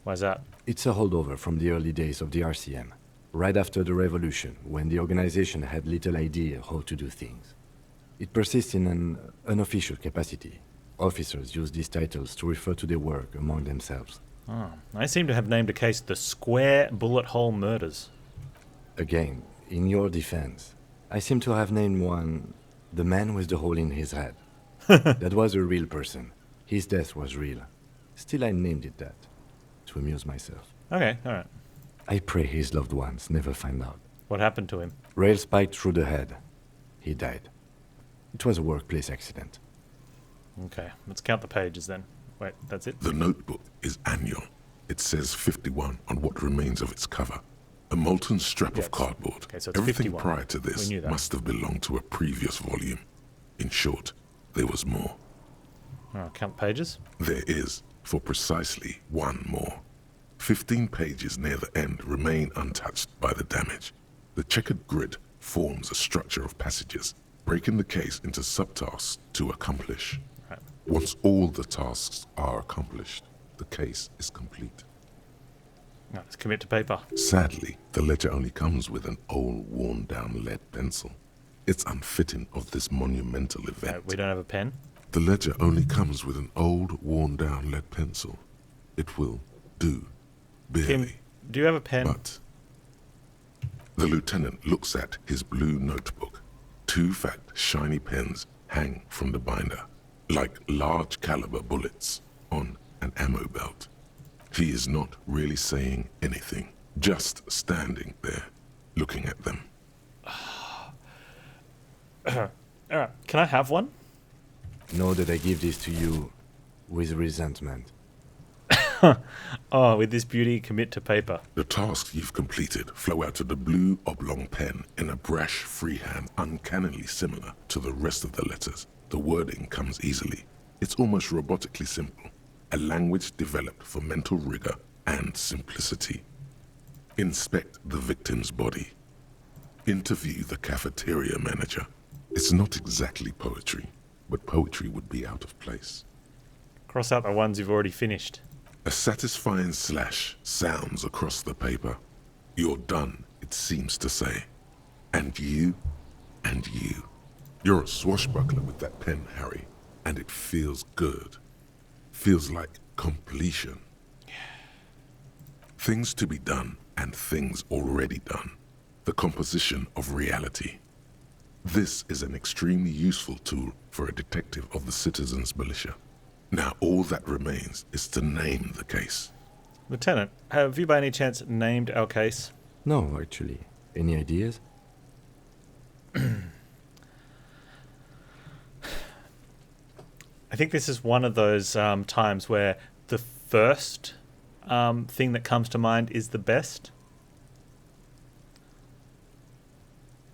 Why's that? It's a holdover from the early days of the RCM, right after the revolution, when the organization had little idea how to do things. It persists in an unofficial capacity. Officers use these titles to refer to their work among themselves. Oh, I seem to have named a case the Square Bullet Hole Murders. Again, in your defense, I seem to have named one the man with the hole in his head. That was a real person. His death was real. Still, I named it that, to amuse myself. Okay, alright. I pray his loved ones never find out. What happened to him? Rail spiked through the head. He died. It was a workplace accident. Okay, let's count the pages then. Wait, that's it? The notebook is annual. It says 51 on what remains of its cover. A molten strap Yeah, of cardboard. okay, so it's Everything 51. prior to We this knew that. must have belonged to a previous volume. In short, there was more. Oh, count pages. There is, for precisely one more. 15 pages near the end remain untouched by the damage. The checkered grid forms a structure of passages, breaking the case into subtasks to accomplish. Right. Once all the tasks are accomplished, the case is complete. Right, let's commit to paper. Sadly, the ledger only comes with an old, worn-down lead pencil. It's unfitting of this monumental event. Right, we don't have a pen. The ledger only comes with an old, worn-down lead pencil. It will do, barely. Kim, do you have a pen? But the lieutenant looks at his blue notebook. 2 fat, shiny pens hang from the binder, like large caliber bullets on an ammo belt. He is not really saying anything, just standing there, looking at them. Alright, can I have one? Know that I give this to you with resentment. Oh, with this beauty, commit to paper. The tasks you've completed flow out of the blue oblong pen in a brash freehand uncannily similar to the rest of the letters. The wording comes easily. It's almost robotically simple. A language developed for mental rigor and simplicity. Inspect the victim's body. Interview the cafeteria manager. It's not exactly poetry, but poetry would be out of place. Cross out the ones you've already finished. A satisfying slash sounds across the paper. You're done, it seems to say. And you, and you. You're a swashbuckler with that pen, Harry, and it feels good. Feels like completion. Things to be done and things already done. The composition of reality. This is an extremely useful tool for a detective of the citizens' militia. Now all that remains is to name the case. Lieutenant, have you by any chance named our case? No, actually. Any ideas? I think this is one of those times where the first thing that comes to mind is the best.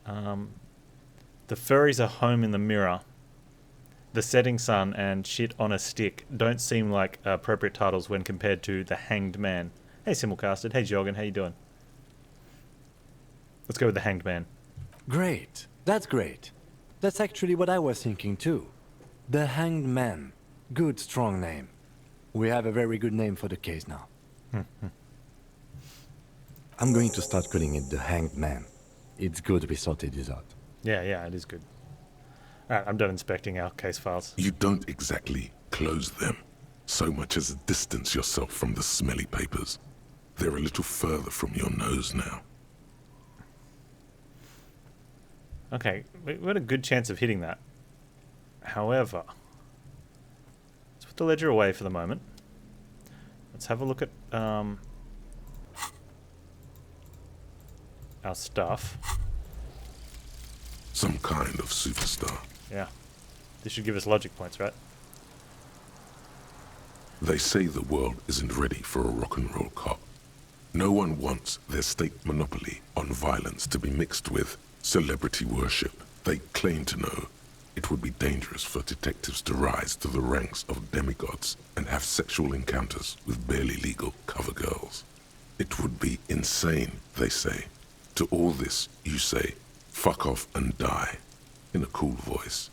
The furries are home in the mirror. The setting sun and shit on a stick don't seem like appropriate titles when compared to the hanged man. Hey Simulcasted, hey Jorgen, how you doing? Let's go with the hanged man. Great. That's great. That's actually what I was thinking too. The Hanged Man. Good, strong name. We have a very good name for the case now. I'm going to start calling it the Hanged Man. It's good we sorted this out. Yeah, it is good. Alright, I'm done inspecting our case files. You don't exactly close them, so much as distance yourself from the smelly papers. They're a little further from your nose now. Okay, we had a good chance of hitting that. However, let's put the ledger away for the moment. Let's have a look at our stuff. Some kind of superstar. Yeah. This should give us logic points, right? They say the world isn't ready for a rock and roll cop. No one wants their state monopoly on violence to be mixed with celebrity worship. They claim to know it would be dangerous for detectives to rise to the ranks of demigods and have sexual encounters with barely legal cover girls. It would be insane, they say. To all this, you say, fuck off and die, in a cool voice.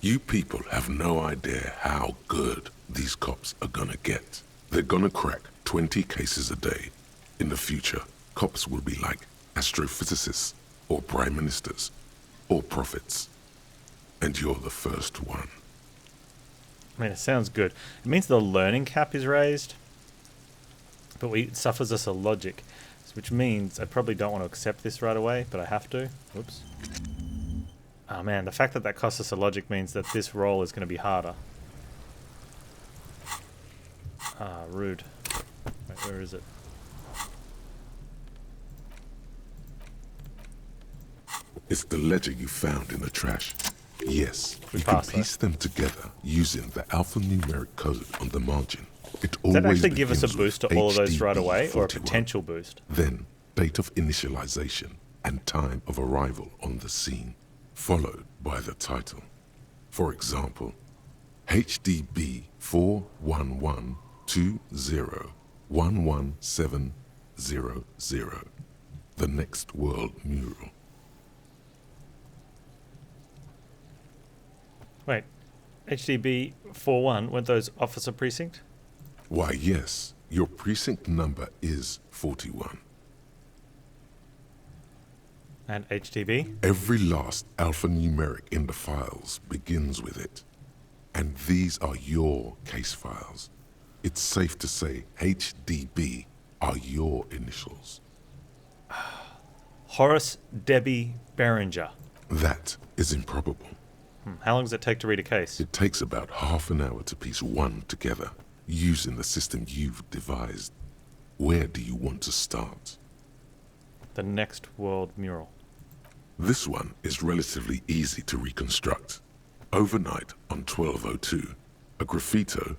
You people have no idea how good these cops are gonna get. They're gonna crack 20 cases a day. In the future, cops will be like astrophysicists, or prime ministers, or prophets. And you're the first one. I mean, it sounds good. It means the learning cap is raised, but it suffers us a logic, which means I probably don't want to accept this right away, but I have to. Whoops. Oh man, the fact that that costs us a logic means that this roll is going to be harder. Ah, rude. Wait, where is it? It's the ledger you found in the trash. Yes, We you can passed that. piece them together using the alphanumeric code on the margin. It Does that always actually give us a begins with boost to all of those right HDB away, or a 41. potential boost? Then date of initialization, and time of arrival on the scene, followed by the title. For example, HDB 41120111700, the Next World Mural. Wait, HDB 41, weren't those officer precinct? Why, yes, your precinct number is 41. And HDB? Every last alphanumeric in the files begins with it. And these are your case files. It's safe to say HDB are your initials. Horace Debbie Berenger. That is improbable. How long does it take to read a case? It takes about half an hour to piece one together, using the system you've devised. Where do you want to start? The Next World Mural. This one is relatively easy to reconstruct. Overnight on 1202, a graffito,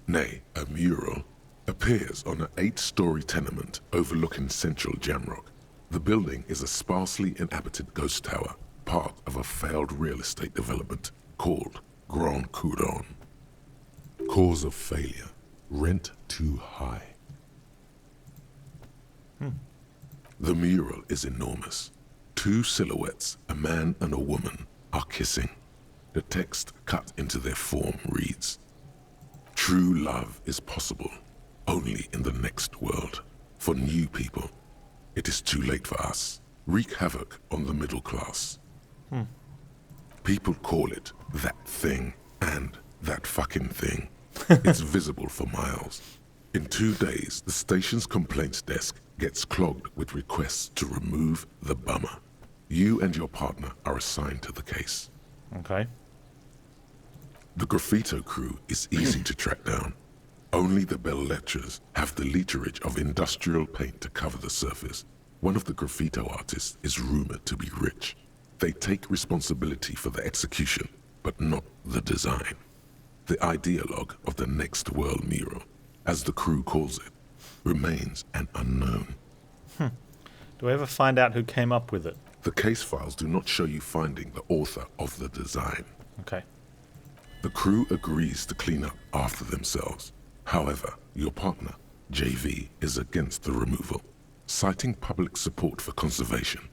nay, a mural, appears on an 8-story tenement overlooking central Jamrock. The building is a sparsely inhabited ghost tower, part of a failed real estate development called Grand Couronne. Cause of failure, rent too high. The mural is enormous. 2 silhouettes, a man and a woman, are kissing. The text cut into their form reads, "True love is possible only in the next world. For new people, it is too late for us. Wreak havoc on the middle class." People call it that thing and that fucking thing. It's visible for miles. In 2 days, the station's complaints desk gets clogged with requests to remove the bummer. You and your partner are assigned to the case. Okay. The graffito crew is easy to track down. Only the belles-lettres have the literage of industrial paint to cover the surface. One of the graffito artists is rumored to be rich. They take responsibility for the execution, but not the design. The ideologue of the Next World Mural, as the crew calls it, remains an unknown. Do we ever find out who came up with it? The case files do not show you finding the author of the design. Okay. The crew agrees to clean up after themselves. However, your partner, JV, is against the removal, citing public support for conservation.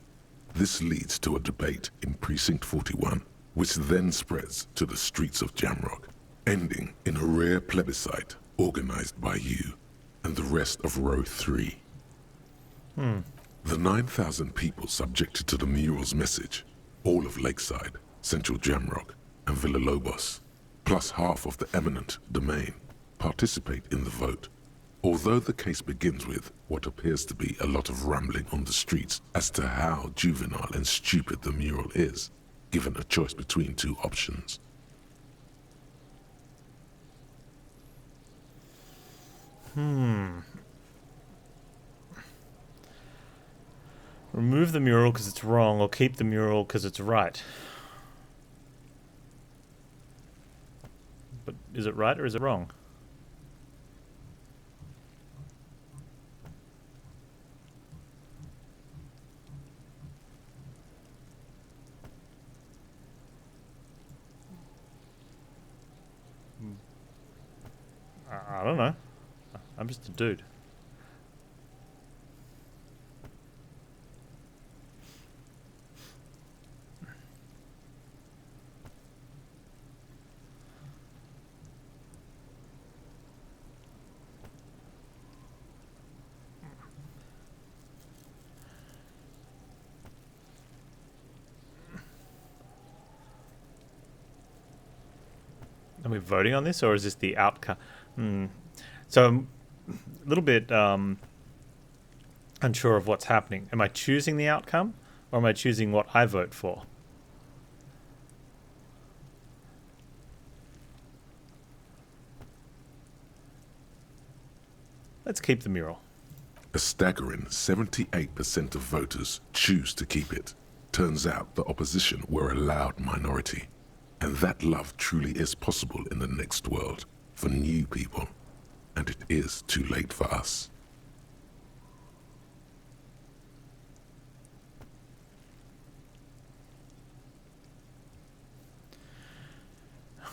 This leads to a debate in Precinct 41, which then spreads to the streets of Jamrock, ending in a rare plebiscite organized by you and the rest of Row 3. The 9,000 people subjected to the mural's message, all of Lakeside, Central Jamrock, and Villalobos, plus half of the eminent domain, participate in the vote. Although the case begins with what appears to be a lot of rambling on the streets as to how juvenile and stupid the mural is, given a choice between 2 options. Remove the mural because it's wrong, or keep the mural because it's right. But is it right or is it wrong? I don't know. I'm just a dude. Are we voting on this, or is this the outcome? So I'm a little bit unsure of what's happening. Am I choosing the outcome, or am I choosing what I vote for? Let's keep the mural. A staggering 78% of voters choose to keep it. Turns out the opposition were a loud minority. And that love truly is possible in the next world for new people. And it is too late for us.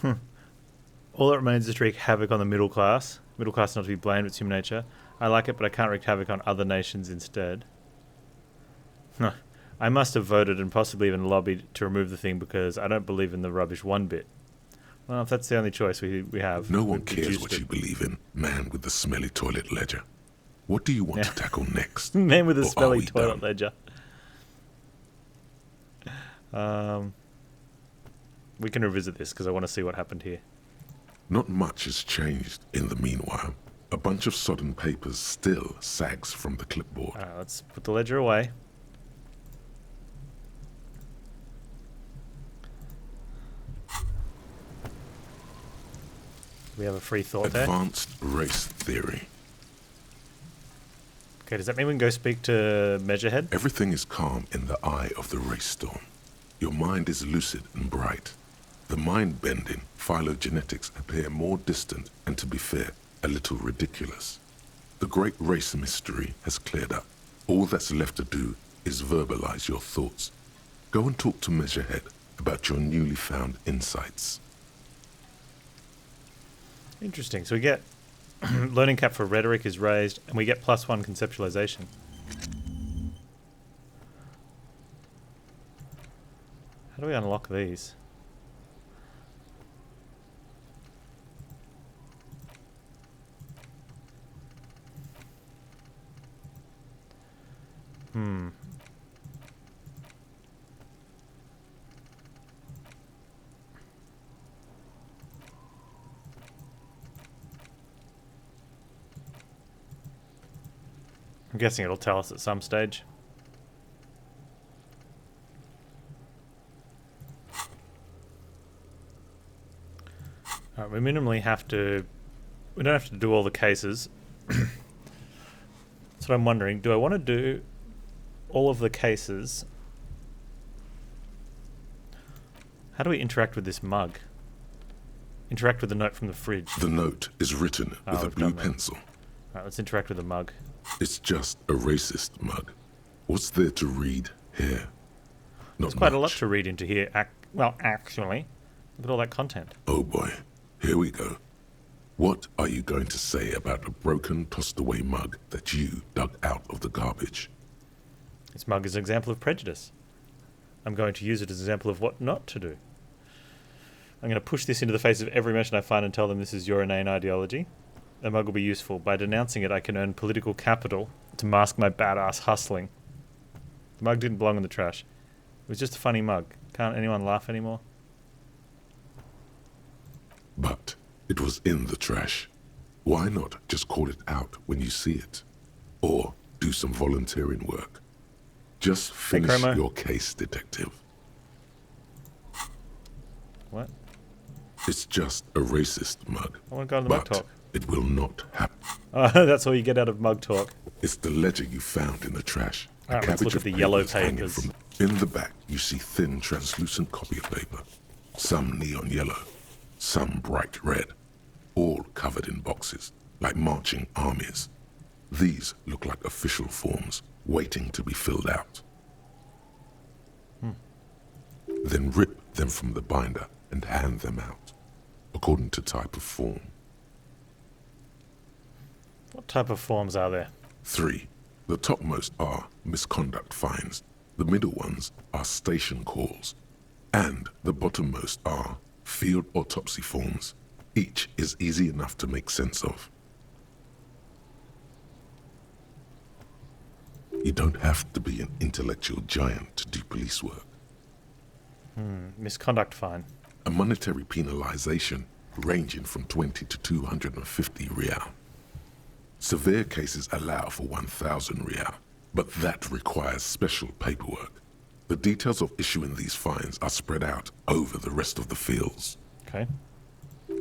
All that remains is to wreak havoc on the middle class. Middle class not to be blamed, it's human nature. I like it, but I can't wreak havoc on other nations instead. I must have voted and possibly even lobbied to remove the thing because I don't believe in the rubbish one bit. Well, if that's the only choice we have... No one we've cares reduced what it. you believe in, man with the smelly toilet ledger. What do you want to tackle next? Man with a Or are smelly we toilet done? ledger. We can revisit this because I want to see what happened here. Not much has changed in the meanwhile. A bunch of sodden papers still sags from the clipboard. Alright, let's put the ledger away. We have a free thought there. Advanced race theory. Okay, does that mean we can go speak to Measurehead? Everything is calm in the eye of the race storm. Your mind is lucid and bright. The mind-bending phylogenetics appear more distant and, to be fair, a little ridiculous. The great race mystery has cleared up. All that's left to do is verbalize your thoughts. Go and talk to Measurehead about your newly found insights. Interesting. So we get learning cap for rhetoric is raised, and we get +1 conceptualization. How do we unlock these? I'm guessing it'll tell us at some stage. Alright, we minimally have to... We don't have to do all the cases. That's what I'm wondering. Do I want to do all of the cases? How do we interact with this mug? Interact with the note from the fridge. The note is written with a we've blue done that. pencil. Alright, let's interact with the mug. It's just a racist mug. What's there to read here? Not There's quite a lot much. to read into here. Well, actually, look at all that content. Oh boy, here we go. What are you going to say about a broken, tossed-away mug that you dug out of the garbage? This mug is an example of prejudice. I'm going to use it as an example of what not to do. I'm going to push this into the face of every merchant I find and tell them this is your inane ideology. A mug will be useful. By denouncing it, I can earn political capital to mask my badass hustling. The mug didn't belong in the trash. It was just a funny mug. Can't anyone laugh anymore? But it was in the trash. Why not just call it out when you see it? Or do some volunteering work. Just finish Chromo. your case, detective. What? It's just a racist mug. I want to go to the mug But talk. it will not happen. Oh, that's all you get out of mug talk. It's the ledger you found in the trash. A Alright, let's cabbage look at of the yellow papers hanging papers. from- In the back, you see thin, translucent copy of paper. Some neon yellow, some bright red, all covered in boxes, like marching armies. These look like official forms, waiting to be filled out. Then rip them from the binder and hand them out, according to type of form. What type of forms are there? 3. The topmost are misconduct fines. The middle ones are station calls. And the bottommost are field autopsy forms. Each is easy enough to make sense of. You don't have to be an intellectual giant to do police work. Misconduct fine. A monetary penalization ranging from 20 to 250 real. Severe cases allow for 1,000 real, but that requires special paperwork. The details of issuing these fines are spread out over the rest of the fields, Okay.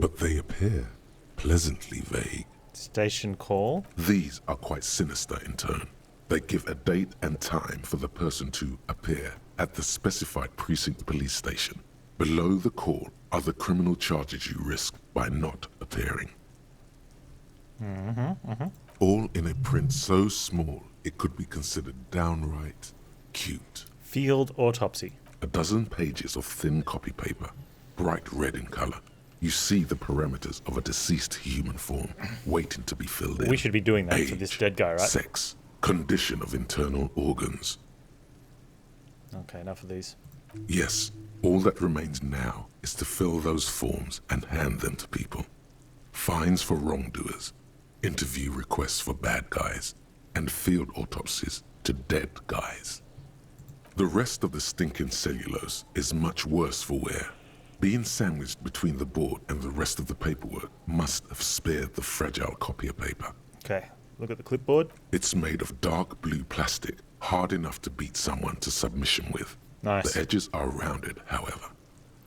but they appear pleasantly vague. Station call. These are quite sinister in turn. They give a date and time for the person to appear at the specified precinct police station. Below the call are the criminal charges you risk by not appearing. All in a print so small it could be considered downright cute. Field autopsy. A dozen pages of thin copy paper, bright red in color. You see the parameters of a deceased human form waiting to be filled in. We should be doing that to this Age, dead guy, right? Sex, condition of internal organs. Okay, enough of these. Yes, all that remains now is to fill those forms and hand them to people. Fines for wrongdoers, interview requests for bad guys, and field autopsies to dead guys. The rest of the stinking cellulose is much worse for wear. Being sandwiched between the board and the rest of the paperwork must have spared the fragile copier paper. Okay, look at the clipboard. It's made of dark blue plastic, hard enough to beat someone to submission with. Nice. The edges are rounded, however.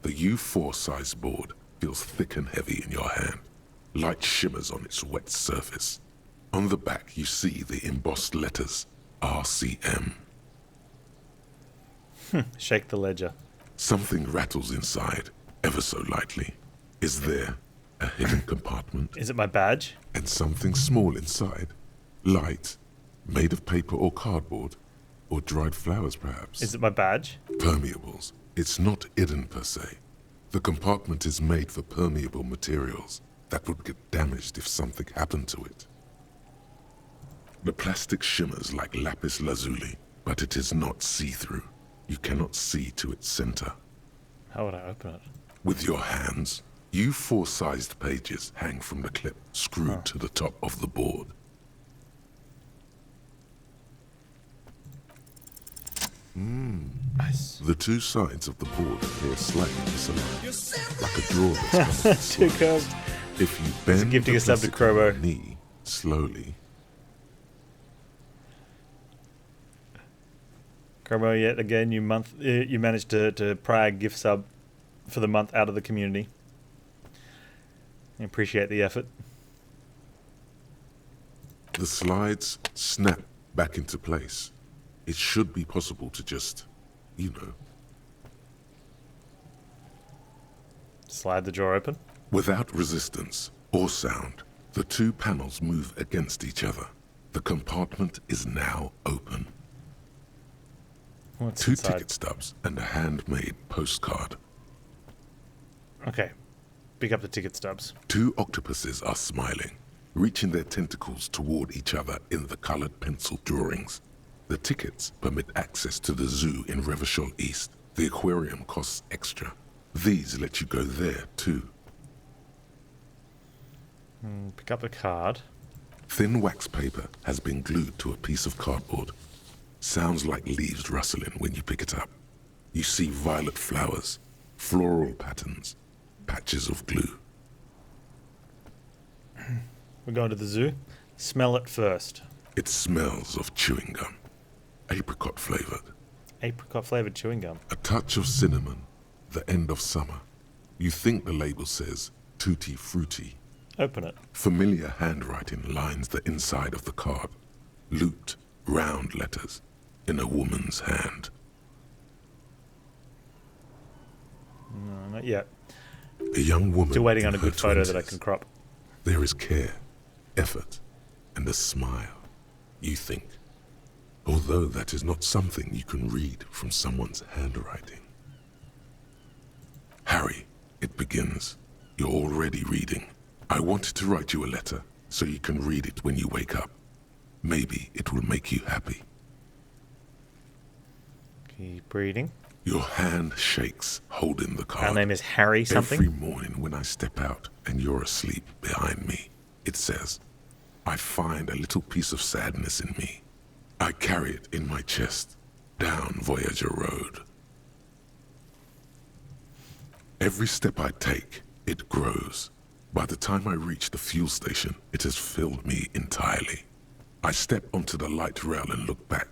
The U4 size board feels thick and heavy in your hand. Light shimmers on its wet surface. On the back, you see the embossed letters, RCM. Shake the ledger. Something rattles inside, ever so lightly. Is there a hidden compartment? Is it my badge? And something small inside? Light, made of paper or cardboard? Or dried flowers, perhaps? Is it my badge? Permeables. It's not hidden per se. The compartment is made for permeable materials that would get damaged if something happened to it. The plastic shimmers like lapis lazuli, but it is not see-through. You cannot see to its center. How would I open it? With your hands, U4-sized pages hang from the clip screwed to the top of the board. Nice. The two sides of the board appear slightly misaligned, like a drawer that's gone Too curved. If you bend gifting the a sub to plastic on Crobo. your knee slowly, Cromo, yet again, you managed to pry a gift sub for the month out of the community. I appreciate the effort. the slides snap back into place. It should be possible to just, you know, Slide the drawer open. without resistance or sound, the two panels move against each other. The compartment is now open. What's Two inside? ticket stubs and a handmade postcard. Okay. Pick up the ticket stubs. Two octopuses are smiling, reaching their tentacles toward each other in the colored pencil drawings. The tickets permit access to the zoo in Revachol East. The aquarium costs extra. These let you go there, too. Pick up a card. Thin wax paper has been glued to a piece of cardboard. Sounds like leaves rustling when you pick it up. You see violet flowers, floral patterns, patches of glue. We're going to the zoo. Smell it first. It smells of chewing gum, apricot flavored. Apricot flavored chewing gum. A touch of cinnamon, the end of summer. You think the label says tutti frutti. Open it. Familiar handwriting lines the inside of the card. Looped, round letters in a woman's hand. No, not yet. A young woman. Still waiting in on a her good photo that I 20s. can crop. There is care, effort, and a smile, you think. Although that is not something you can read from someone's handwriting. Harry, it begins. You're already reading. I wanted to write you a letter so you can read it when you wake up. Maybe it will make you happy. Keep reading. Your hand shakes, holding the card. Our name is Harry something. Every morning when I step out and you're asleep behind me, it says, I find a little piece of sadness in me. I carry it in my chest, down Voyager Road. Every step I take, it grows. By the time I reach the fuel station, it has filled me entirely. I step onto the light rail and look back.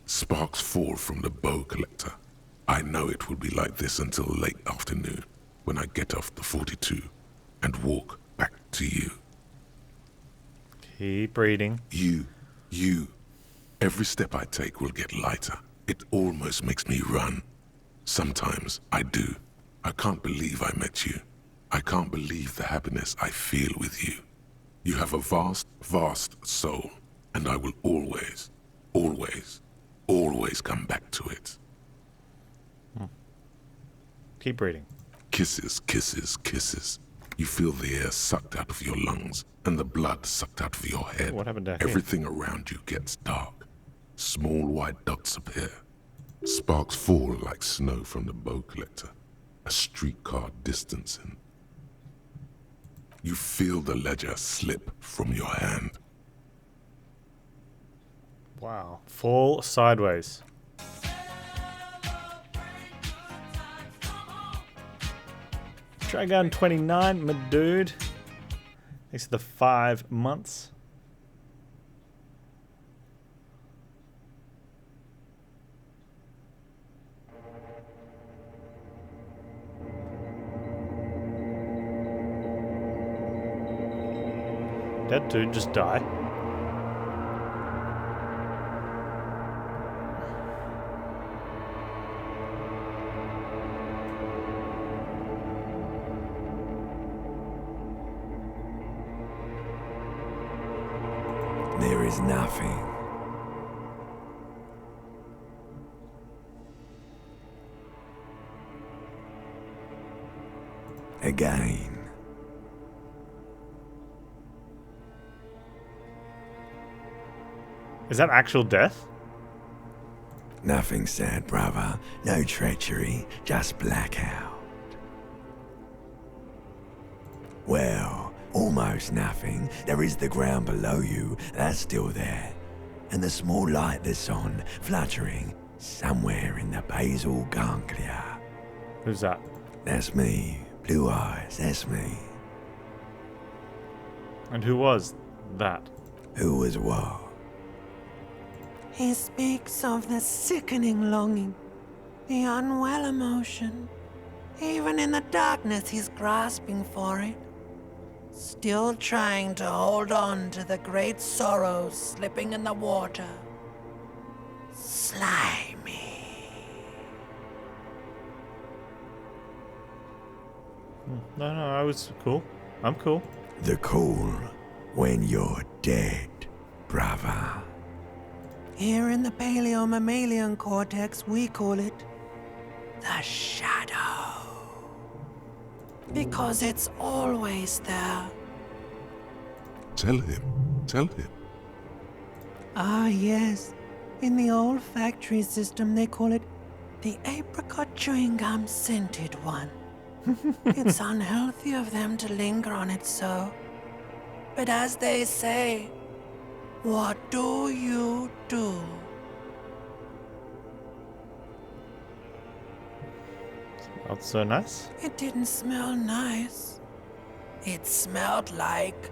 Sparks fall from the bow collector. I know it will be like this until late afternoon, when I get off the 42 and walk back to you. Keep reading. You. Every step I take will get lighter. It almost makes me run. Sometimes I do. I can't believe I met you. I can't believe the happiness I feel with you. You have a vast, vast soul, and I will always, always, always come back to it. Keep reading. Kisses, kisses, kisses. You feel the air sucked out of your lungs and the blood sucked out of your head. What happened down here? Everything around you gets dark. Small white dots appear. Sparks fall like snow from the bow collector. A streetcar distancing. You feel the ledger slip from your hand. Wow. Fall sideways. Dragon 29, my dude. Thanks for the 5 months. That dude just died. There is nothing. Again. Is that actual death? Nothing sad, brother. No treachery, just blackout. Well, almost nothing. There is the ground below you, that's still there. And the small light that's on, fluttering, somewhere in the basal ganglia. Who's that? That's me. Blue eyes, that's me. And who was that? Who was what? He speaks of the sickening longing, the unwell emotion. Even in the darkness, he's grasping for it. Still trying to hold on to the great sorrows slipping in the water. Slimy. No, I was cool. I'm cool. The cool when you're dead, brother. Here in the paleo-mammalian cortex, we call it the shadow. Because it's always there. Tell him. Ah, yes. In the olfactory system, they call it the apricot chewing gum scented one. It's unhealthy of them to linger on it so. But as they say, what do you do? Smelled so nice. It didn't smell nice. It smelled like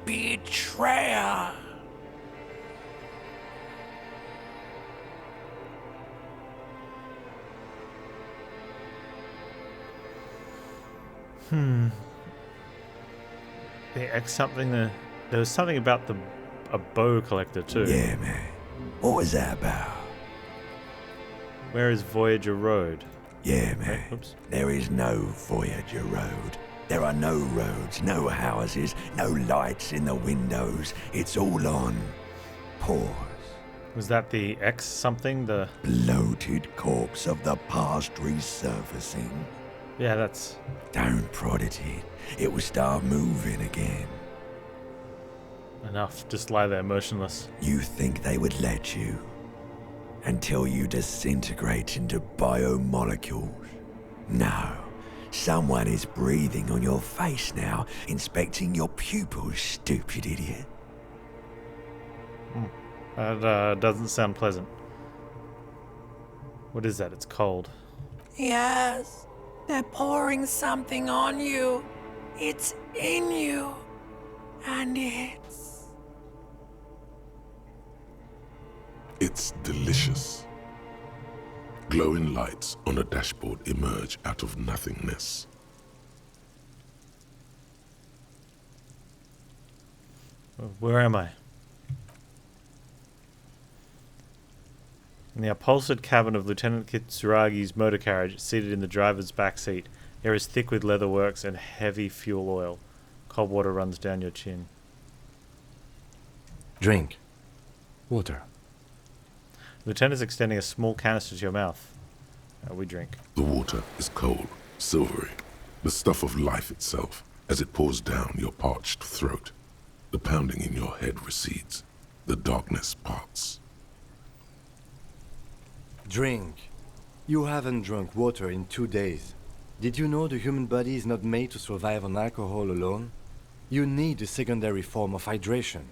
betrayal. The X something. There was something about a bow collector too. Yeah, man. What was that about? Where is Voyager Road? Yeah, man. Oops. There is no Voyager Road. There are no roads, no houses, no lights in the windows. It's all on pause. Was that the X something? The Bloated corpse of the past resurfacing. yeah, that's Don't prod at it. It will start moving again. enough. Just lie there motionless. You think they would let you? Until you disintegrate into biomolecules? No. Someone is breathing on your face now, inspecting your pupils, stupid idiot. That doesn't sound pleasant. What is that? It's cold. Yes, they're pouring something on you. It's in you. And It's delicious. Glowing lights on a dashboard emerge out of nothingness. Where am I? In the upholstered cabin of Lieutenant Kitsuragi's motor carriage, seated in the driver's back seat. Air is thick with leatherworks and heavy fuel oil. Cold water runs down your chin. Drink. Water. Lieutenant is extending a small canister to your mouth. We drink. The water is cold, silvery, the stuff of life itself, As it pours down your parched throat, the pounding in your head recedes. The darkness parts. Drink. You haven't drunk water in 2 days. Did you know the human body is not made to survive on alcohol alone? You need a secondary form of hydration.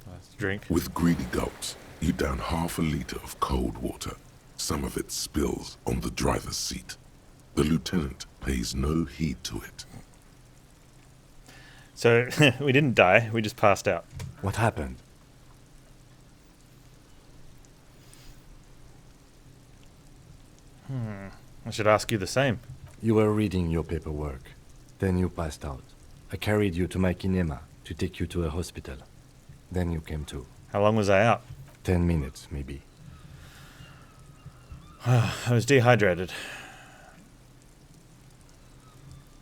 Let's drink. With greedy gulps, you down half a liter of cold water. Some of it spills on the driver's seat. The lieutenant pays no heed to it. So, we didn't die, we just passed out. What happened? I should ask you the same. You were reading your paperwork. Then you passed out. I carried you to my kinema to take you to a hospital. Then you came to. How long was I out? 10 minutes, maybe. I was dehydrated.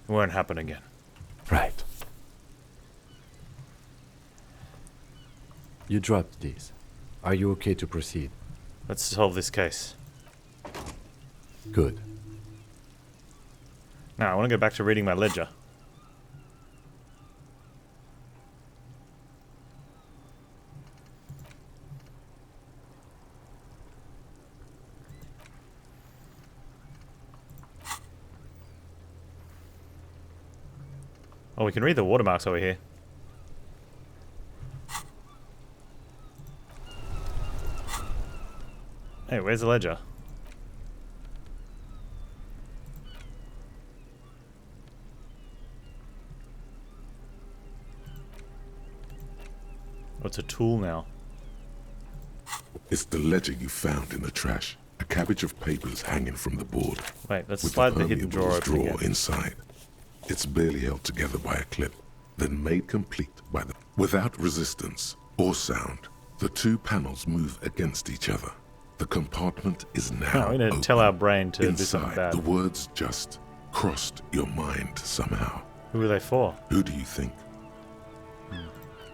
It won't happen again. Right. You dropped these. Are you okay to proceed? Let's solve this case. Good. Now, I want to go back to reading my ledger. Oh, we can read the watermarks over here. Hey, where's the ledger? Oh, it's a tool now. It's the ledger you found in the trash. A cabbage of papers hanging from the board. Wait, let's with slide the hidden drawer permeables open again. inside. It's barely held together by a clip, then made complete by the... Without resistance or sound, the two panels move against each other. The compartment is now No, we're going to open. tell our brain to do something Inside, bad. the words just crossed your mind somehow. Who are they for? Who do you think?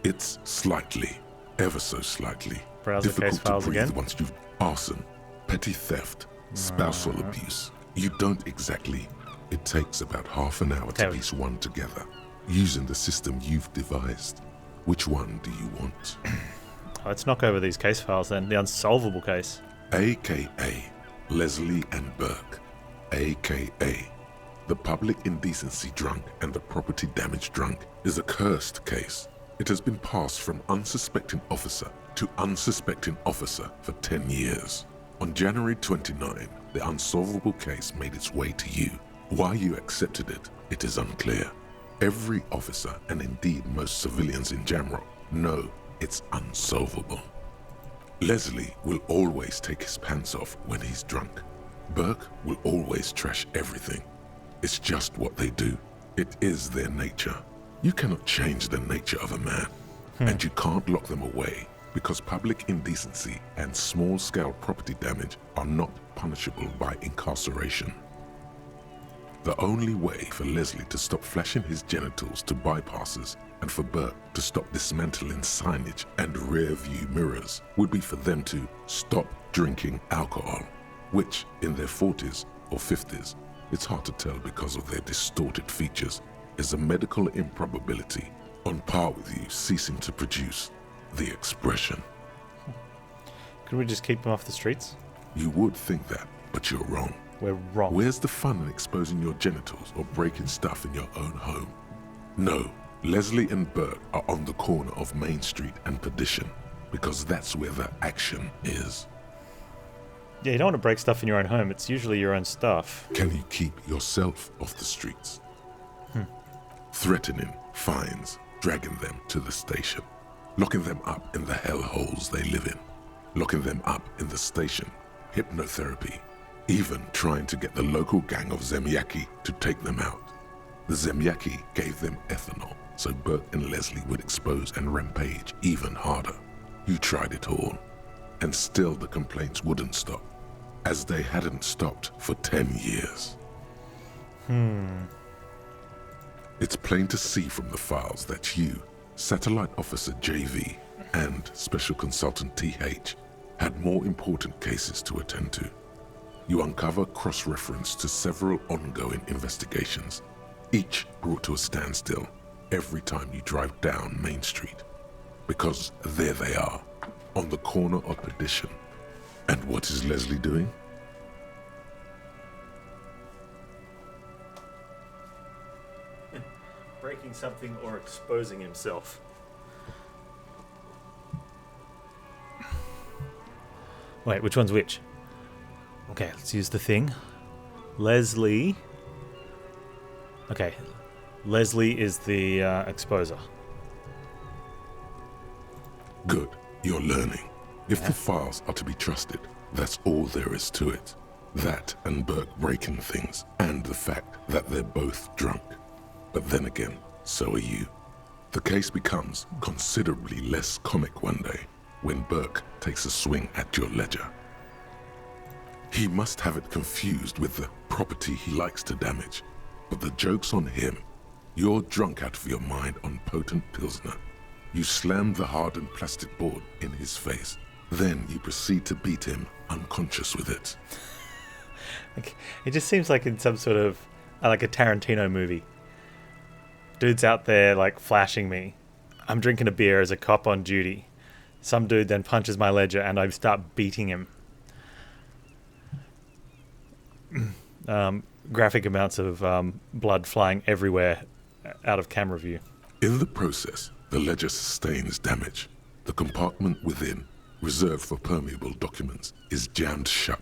It's slightly, ever so slightly, Browser difficult case to files breathe again? once you've arson, petty theft, spousal abuse. You don't exactly. It takes about half an hour to Okay. piece one together, using the system you've devised. Which one do you want? Let's knock over these case files then. The unsolvable case. AKA Leslie and Burke, AKA the public indecency drunk and the property damage drunk, is a cursed case. It has been passed from unsuspecting officer to unsuspecting officer for 10 years. On January 29, the unsolvable case made its way to you. Why you accepted it, it is unclear. Every officer, and indeed most civilians in general, know it's unsolvable. Leslie will always take his pants off when he's drunk. Burke will always trash everything. It's just what they do. It is their nature. You cannot change the nature of a man, and you can't lock them away because public indecency and small-scale property damage are not punishable by incarceration. The only way for Leslie to stop flashing his genitals to bypassers and for Burke to stop dismantling signage and rear-view mirrors would be for them to stop drinking alcohol, which in their 40s or 50s, it's hard to tell because of their distorted features, is a medical improbability on par with you ceasing to produce the expression. Could we just keep them off the streets? You would think that, but you're wrong. We're wrong. Where's the fun in exposing your genitals or breaking stuff in your own home? No, Leslie and Burke are on the corner of Main Street and Perdition because that's where the action is. Yeah, you don't want to break stuff in your own home. It's usually your own stuff. Can you keep yourself off the streets? Threatening fines, dragging them to the station, locking them up in the hellholes they live in, locking them up in the station, hypnotherapy, even trying to get the local gang of Zemyaki to take them out. The Zemyaki gave them ethanol, so Burke and Leslie would expose and rampage even harder. You tried it all, and still the complaints wouldn't stop, as they hadn't stopped for 10 years. It's plain to see from the files that you, Satellite Officer JV, and Special Consultant TH had more important cases to attend to. you uncover cross-reference to several ongoing investigations, each brought to a standstill every time you drive down Main Street. Because there they are, on the corner of perdition. And what is Leslie doing? Breaking something or exposing himself. Wait, which one's which? Okay, let's use the thing. Leslie. Okay, Leslie is the exposer. Good, you're learning. If the files are to be trusted, that's all there is to it. That and Burke breaking things, and the fact that they're both drunk. But then again, so are you. The case becomes considerably less comic one day when Burke takes a swing at your ledger. He must have it confused with the property he likes to damage. But the joke's on him. You're drunk out of your mind on potent Pilsner. You slam the hardened plastic board in his face. Then you proceed to beat him unconscious with it. It just seems like in some sort of, like a Tarantino movie. Dude's out there, like, flashing me. I'm drinking a beer as a cop on duty. Some dude then punches my ledger and I start beating him. Graphic amounts of blood flying everywhere out of camera view. In the process, the ledger sustains damage. The compartment within, reserved for permeable documents, is jammed shut.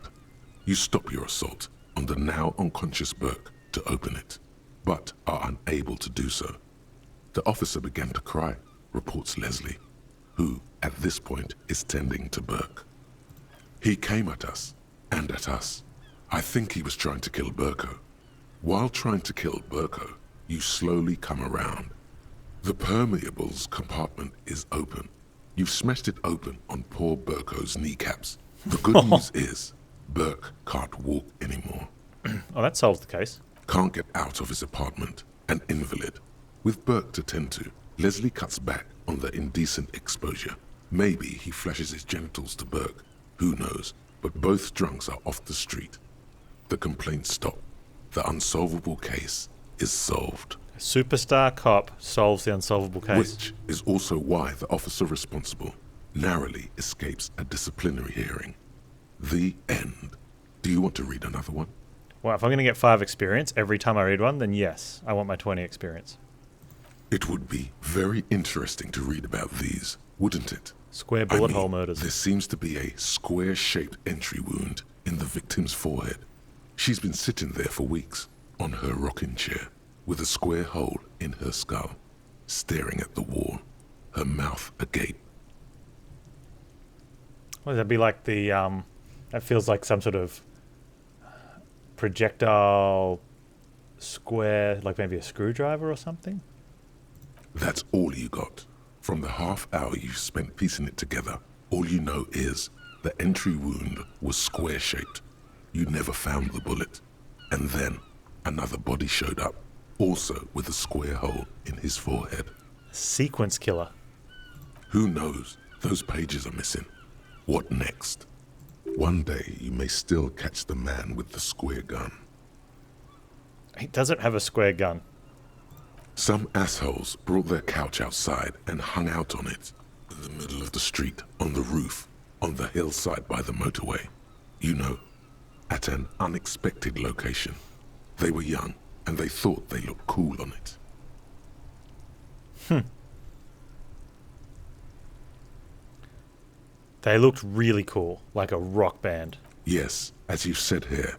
You stop your assault on the now unconscious Burke to open it, but are unable to do so. The officer began to cry, reports Leslie, who, at this point, is tending to Burke. He came at us, and at us. I think he was trying to kill Burko. While trying to kill Burko, you slowly come around. The permeables compartment is open. You've smashed it open on poor Burko's kneecaps. The good news is, Burke can't walk anymore. Oh, that solves the case. Can't get out of his apartment, an invalid. With Burke to tend to, Leslie cuts back on the indecent exposure. Maybe he flashes his genitals to Burke. Who knows? But both drunks are off the street. The complaints stop. The unsolvable case is solved. A superstar cop solves the unsolvable case. Which is also why the officer responsible narrowly escapes a disciplinary hearing. The end. Do you want to read another one? Well, if I'm going to get 5 experience every time I read one, then yes, I want my 20 experience. It would be very interesting to read about these, wouldn't it? Square bullet hole murders. There seems to be a square-shaped entry wound in the victim's forehead. She's been sitting there for weeks, on her rocking chair, with a square hole in her skull, staring at the wall, her mouth agape. Well, that'd be like the, that feels like some sort of projectile square, like maybe a screwdriver or something? That's all you got. From the half hour you spent piecing it together, all you know is the entry wound was square-shaped. You never found the bullet. And then another body showed up, also with a square hole in his forehead. Sequence killer. Who knows? Those pages are missing. What next? One day you may still catch the man with the square gun. He doesn't have a square gun. Some assholes brought their couch outside and hung out on it, in the middle of the street, on the roof, on the hillside by the motorway. You know, at an unexpected location. They were young, and they thought they looked cool on it. They looked really cool, like a rock band. Yes, as you've said here,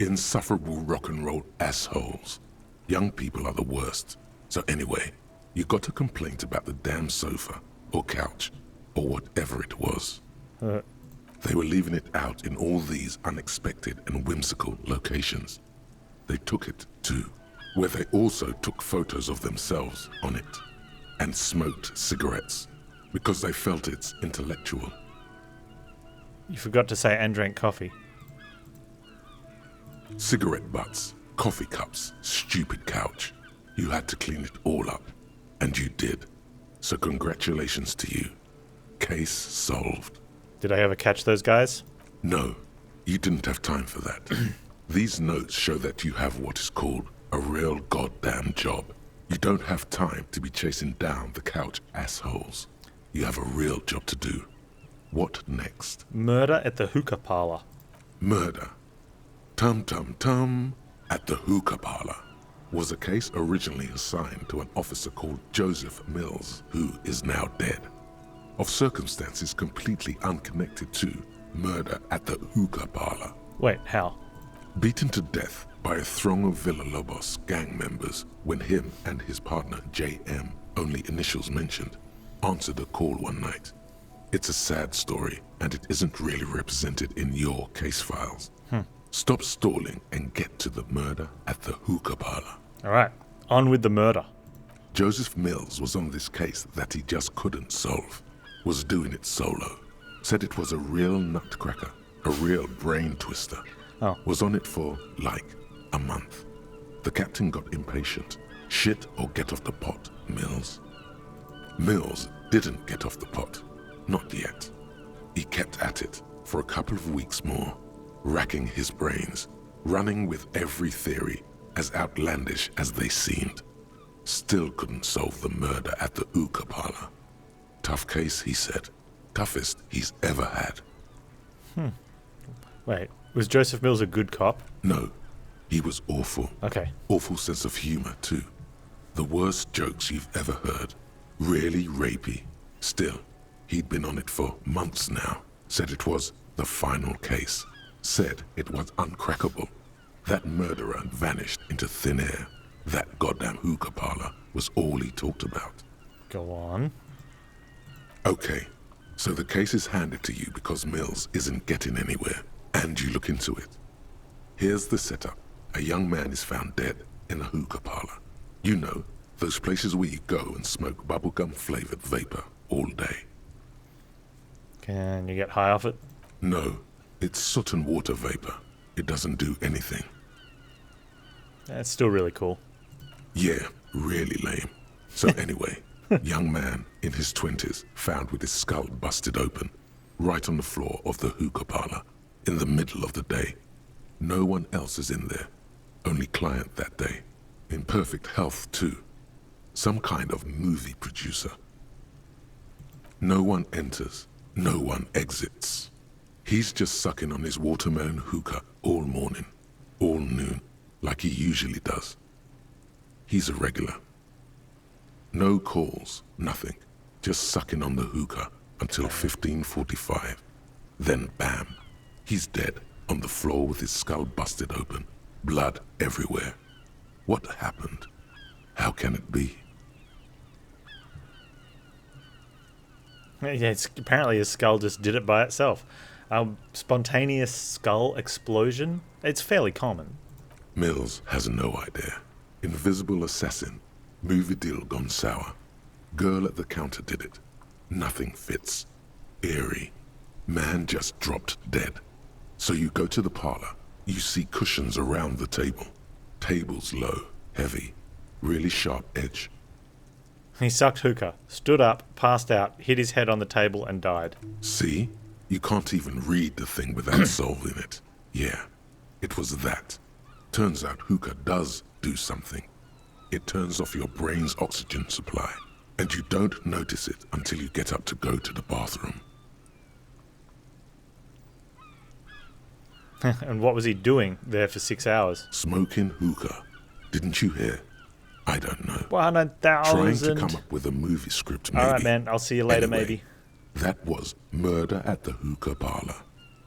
insufferable rock and roll assholes. Young people are the worst. So anyway, you got a complaint about the damn sofa, or couch, or whatever it was. They were leaving it out in all these unexpected and whimsical locations. They took it, too, where they also took photos of themselves on it, and smoked cigarettes, because they felt it's intellectual. You forgot to say and drank coffee. Cigarette butts, coffee cups, stupid couch. You had to clean it all up, and you did. So congratulations to you. Case solved. Did I ever catch those guys? No, You didn't have time for that. These notes show that you have what is called a real goddamn job. You don't have time to be chasing down the couch assholes. You have a real job to do. What next? Murder at the hookah parlor. Murder. Tum tum tum. At the hookah parlor was a case originally assigned to an officer called Joseph Mills, who is now dead, of circumstances completely unconnected to murder at the hookah parlor. Wait, how? Beaten to death by a throng of Villalobos gang members when him and his partner J.M., only initials mentioned, answered a call one night. It's a sad story, and it isn't really represented in your case files. Stop stalling and get to the murder at the hookah parlor. Alright, on with the murder. Joseph Mills was on this case that he just couldn't solve. Was doing it solo. Said it was a real nutcracker, a real brain twister. Oh. Was on it for, like, a month. The captain got impatient. Shit or get off the pot, Mills. Mills didn't get off the pot. Not yet. He kept at it for a couple of weeks more, racking his brains, running with every theory, as outlandish as they seemed. Still couldn't solve the murder at the hookah parlor. Tough case, he said. Toughest he's ever had. Wait, was Joseph Mills a good cop? No, he was awful. Okay. Awful sense of humor, too. The worst jokes you've ever heard. Really rapey. Still, he'd been on it for months now. Said it was the final case. Said it was uncrackable. That murderer vanished into thin air. That goddamn hookah parlor was all he talked about. Go on. Okay, so the case is handed to you because Mills isn't getting anywhere, and you look into it. Here's the setup. A young man is found dead in a hookah parlor. You know, those places where you go and smoke bubblegum-flavored vapor all day. Can you get high off it? No, it's soot and water vapor. It doesn't do anything. That's still really cool. Yeah, really lame. So anyway, young man in his 20s found with his skull busted open, right on the floor of the hookah parlor, in the middle of the day. No one else is in there. Only client that day. In perfect health, too. Some kind of movie producer. No one enters. No one exits. He's just sucking on his watermelon hookah all morning, all noon, like he usually does. He's a regular. No calls, nothing. Just sucking on the hookah until 15:45. Then bam, he's dead on the floor with his skull busted open, blood everywhere. What happened? How can it be? Yeah, apparently his skull just did it by itself. Spontaneous skull explosion? It's fairly common. Mills has no idea. Invisible assassin. Movie deal gone sour. Girl at the counter did it. Nothing fits. Eerie. Man just dropped dead. So you go to the parlor. You see cushions around the table. Table's low, heavy, really sharp edge. He sucked hookah, stood up, passed out, hit his head on the table and died. See? You can't even read the thing without solving it. Yeah, it was that. Turns out hookah does do something. It turns off your brain's oxygen supply, and you don't notice it until you get up to go to the bathroom. And what was he doing there for 6 hours? Smoking hookah. Didn't you hear? I don't know. 100,000. Trying to come up with a movie script, maybe. Alright, man. I'll see you later, Anyway, maybe. That was murder at the hookah parlor.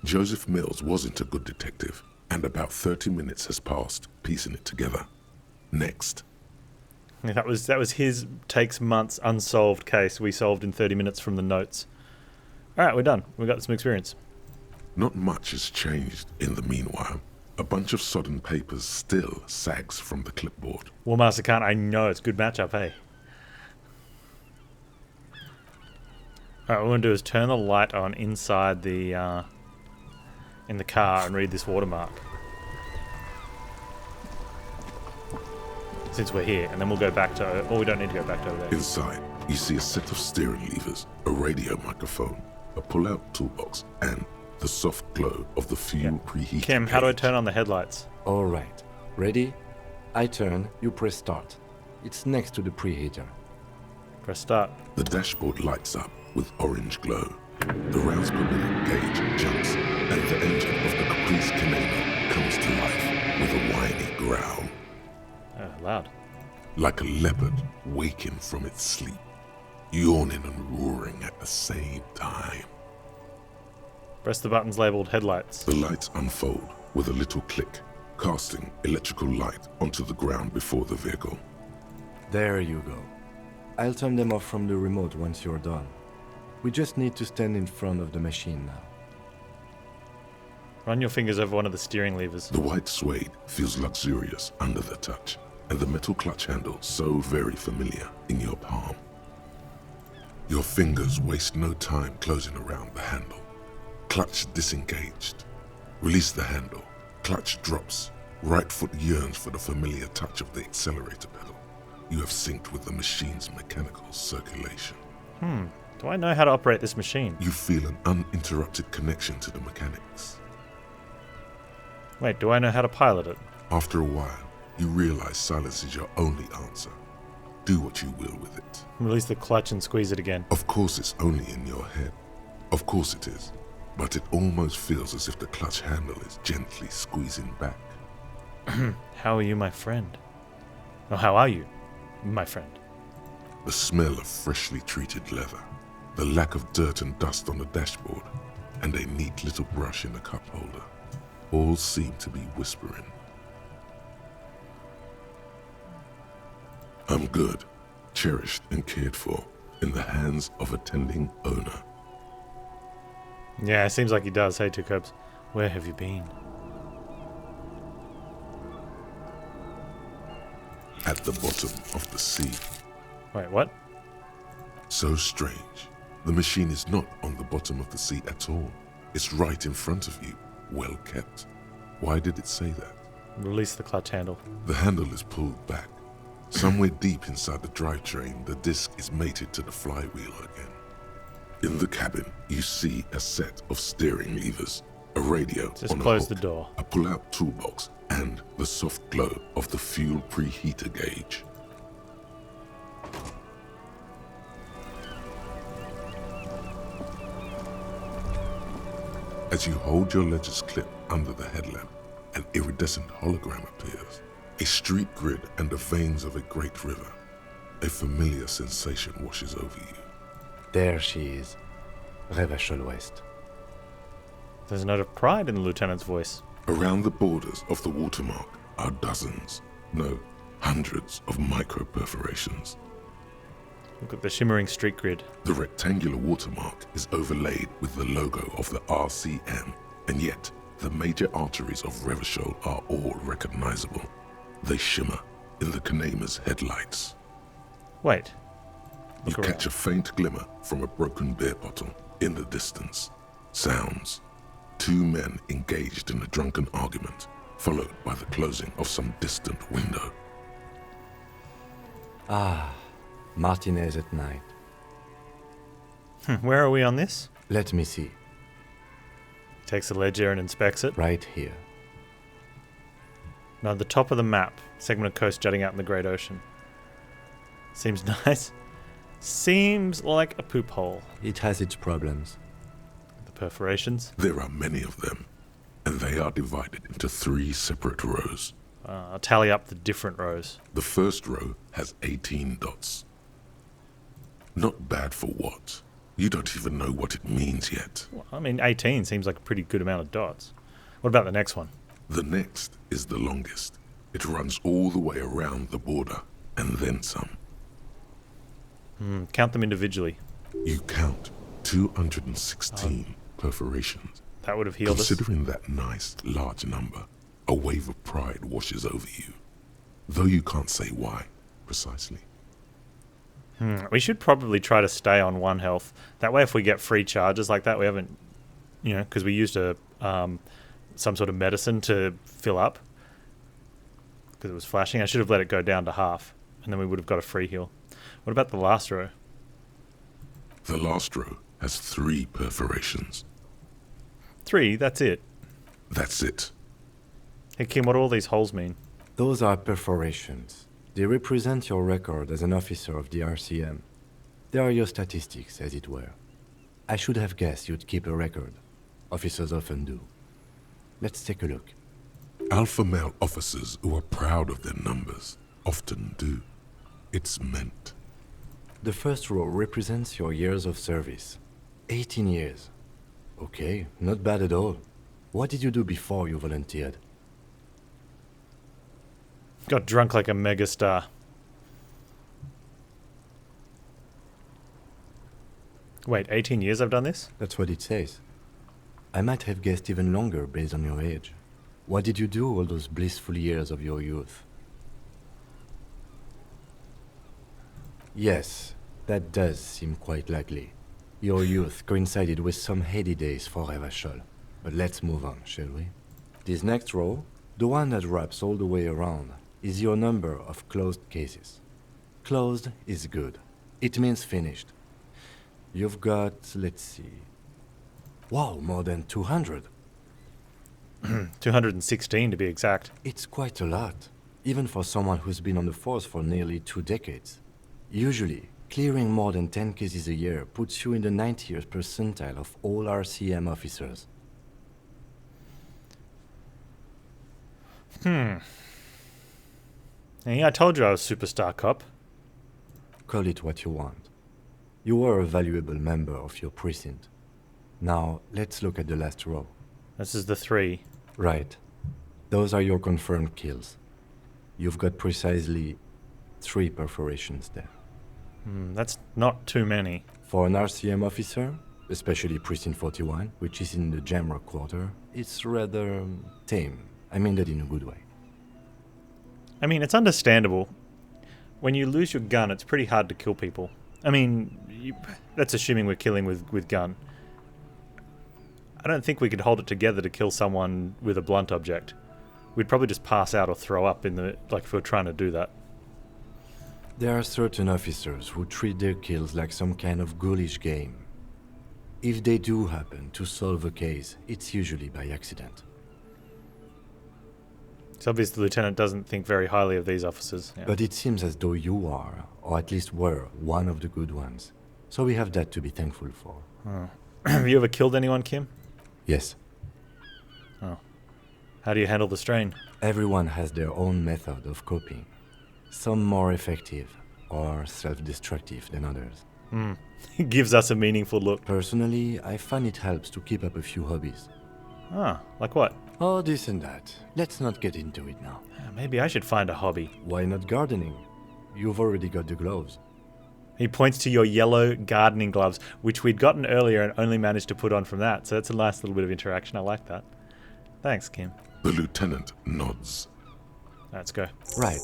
Joseph Mills wasn't a good detective, and about 30 minutes has passed, piecing it together. Next. Yeah, that was his takes months unsolved case we solved in 30 minutes from the notes. Alright, we're done. We got some experience. Not much has changed in the meanwhile. A bunch of sodden papers still sags from the clipboard. Well, Master Khan, I know it's a good matchup, hey? Alright, what we're going to do is turn the light on inside the, in the car and read this watermark. Since we're here, and then we'll go back to... Oh, we don't need to go back to over there. Inside, you see a set of steering levers, a radio microphone, a pull-out toolbox, and the soft glow of the fuel preheat. Kim, how do I gauge. turn on the headlights? All right. Ready? I turn, you press start. It's next to the preheater. Press start. The dashboard lights up with orange glow. The rounds per minute gauge jumps, and the engine of the Caprice Canelo comes to life with a whiny growl, Loud. like a leopard waking from its sleep, yawning and roaring at the same time. Press the buttons labeled headlights. The lights unfold with a little click, casting electrical light onto the ground before the vehicle. There you go. I'll turn them off from the remote once you're done. We just need to stand in front of the machine now. Run your fingers over one of the steering levers. The white suede feels luxurious under the touch, and the metal clutch handle so very familiar in your palm. Your fingers waste no time closing around the handle. Clutch disengaged. Release the handle. Clutch drops. Right foot yearns for the familiar touch of the accelerator pedal. You have synced with the machine's mechanical circulation. Do I know how to operate this machine? You feel an uninterrupted connection to the mechanics. Wait, do I know how to pilot it? After a while, you realize silence is your only answer. Do what you will with it. Release the clutch and squeeze it again. Of course it's only in your head. Of course it is. But it almost feels as if the clutch handle is gently squeezing back. How are you, my friend? Oh, how are you, my friend? The smell of freshly treated leather, the lack of dirt and dust on the dashboard, and a neat little brush in the cup holder, all seem to be whispering. I'm good, cherished and cared for, in the hands of a tending owner. Yeah, it seems like he does. Hey, Two Copes, where have you been? At the bottom of the sea. Wait, what? So strange. The machine is not on the bottom of the sea at all. It's right in front of you, well kept. Why did it say that? Release the clutch handle. The handle is pulled back. Somewhere deep inside the drivetrain, the disc is mated to the flywheel again. In the cabin, you see a set of steering levers, a radio Just on a close hook, the door. a pull-out toolbox, and the soft glow of the fuel preheater gauge. As you hold your ledger's clip under the headlamp, an iridescent hologram appears. A street grid and the veins of a great river. A familiar sensation washes over you. There she is. Revachol West. There's a note of pride in the lieutenant's voice. Around the borders of the watermark are dozens, no, hundreds of micro-perforations. Look at the shimmering street grid. The rectangular watermark is overlaid with the logo of the RCM, and yet the major arteries of Revachol are all recognizable. They shimmer in the Kanema's headlights. Wait. You Look catch a around. faint glimmer from a broken beer bottle in the distance. Sounds. Two men engaged in a drunken argument, followed by the closing of some distant window. Ah, Martinez at night. Where are we on this? Let me see. Takes a ledger and inspects it. Right here. Now, the top of the map, segment of coast jutting out in the Great Ocean. Seems nice. Seems like a poop hole. It has its problems. The perforations. There are many of them, and they are divided into 3 separate rows. I'll tally up the different rows. The first row has 18 dots. Not bad for what? You don't even know what it means yet. Well, I mean, 18 seems like a pretty good amount of dots. What about the next one? The next is the longest. It runs all the way around the border, and then some. Count them individually. You count 216 perforations. That would have healed us. Considering that nice, large number, a wave of pride washes over you. Though you can't say why, precisely. We should probably try to stay on 1 health. That way if we get free charges like that, we haven't, because we used some sort of medicine to fill up. Because it was flashing. I should have let it go down to half. And then we would have got a free heal. What about the last row? The last row has 3 perforations. 3, that's it. That's it. Hey Kim, what do all these holes mean? Those are perforations. They represent your record as an officer of the RCM. They are your statistics, as it were. I should have guessed you'd keep a record. Officers often do. Let's take a look. Alpha male officers who are proud of their numbers often do. It's meant. The first row represents your years of service. 18 years. Okay, not bad at all. What did you do before you volunteered? Got drunk like a megastar. Wait, 18 years I've done this? That's what it says. I might have guessed even longer based on your age. What did you do all those blissful years of your youth? Yes, that does seem quite likely. Your youth coincided with some heady days for Revachol. But let's move on, shall we? This next row, the one that wraps all the way around, is your number of closed cases. Closed is good. It means finished. You've got, let's see... Wow, more than 200. 216 to be exact. It's quite a lot, even for someone who's been on the force for nearly 2 decades. Usually, clearing more than 10 cases a year puts you in the 90th percentile of all RCM officers. Hey, I told you I was superstar cop. Call it what you want. You were a valuable member of your precinct. Now, let's look at the last row. This is the 3. Right. Those are your confirmed kills. You've got precisely 3 perforations there. That's not too many. For an RCM officer, especially Precinct 41, which is in the Jamrock quarter, it's rather tame. I mean that in a good way. I mean, it's understandable. When you lose your gun, it's pretty hard to kill people. I mean, that's assuming we're killing with gun. I don't think we could hold it together to kill someone with a blunt object. We'd probably just pass out or throw up in the... like, if we were trying to do that. There are certain officers who treat their kills like some kind of ghoulish game. If they do happen to solve a case, it's usually by accident. It's obvious the lieutenant doesn't think very highly of these officers. Yeah. But it seems as though you are, or at least were, one of the good ones. So we have that to be thankful for. Have you ever killed anyone, Kim? Yes. Oh. How do you handle the strain? Everyone has their own method of coping. Some more effective or self-destructive than others. It gives us a meaningful look. Personally, I find it helps to keep up a few hobbies. Ah, like what? Oh, this and that. Let's not get into it now. Maybe I should find a hobby. Why not gardening? You've already got the gloves. He points to your yellow gardening gloves, which we'd gotten earlier and only managed to put on from that. So that's a nice little bit of interaction. I like that. Thanks, Kim. The lieutenant nods. Let's go. Right.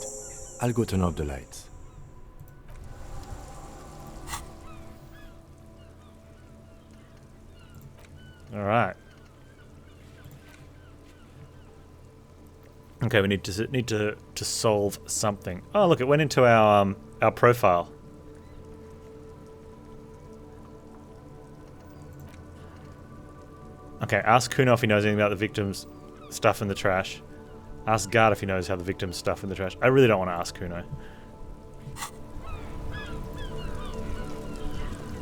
I'll go turn off the lights. All right. Okay, we need to solve something. Oh, look, it went into our profile. Okay, ask Kuno if he knows anything about the victim's stuff in the trash. Ask Guard if he knows how the victim's stuff in the trash. I really don't want to ask Kuno.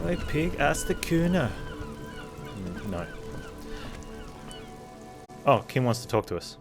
Hey pig, ask the Kuno. No. Oh, Kim wants to talk to us.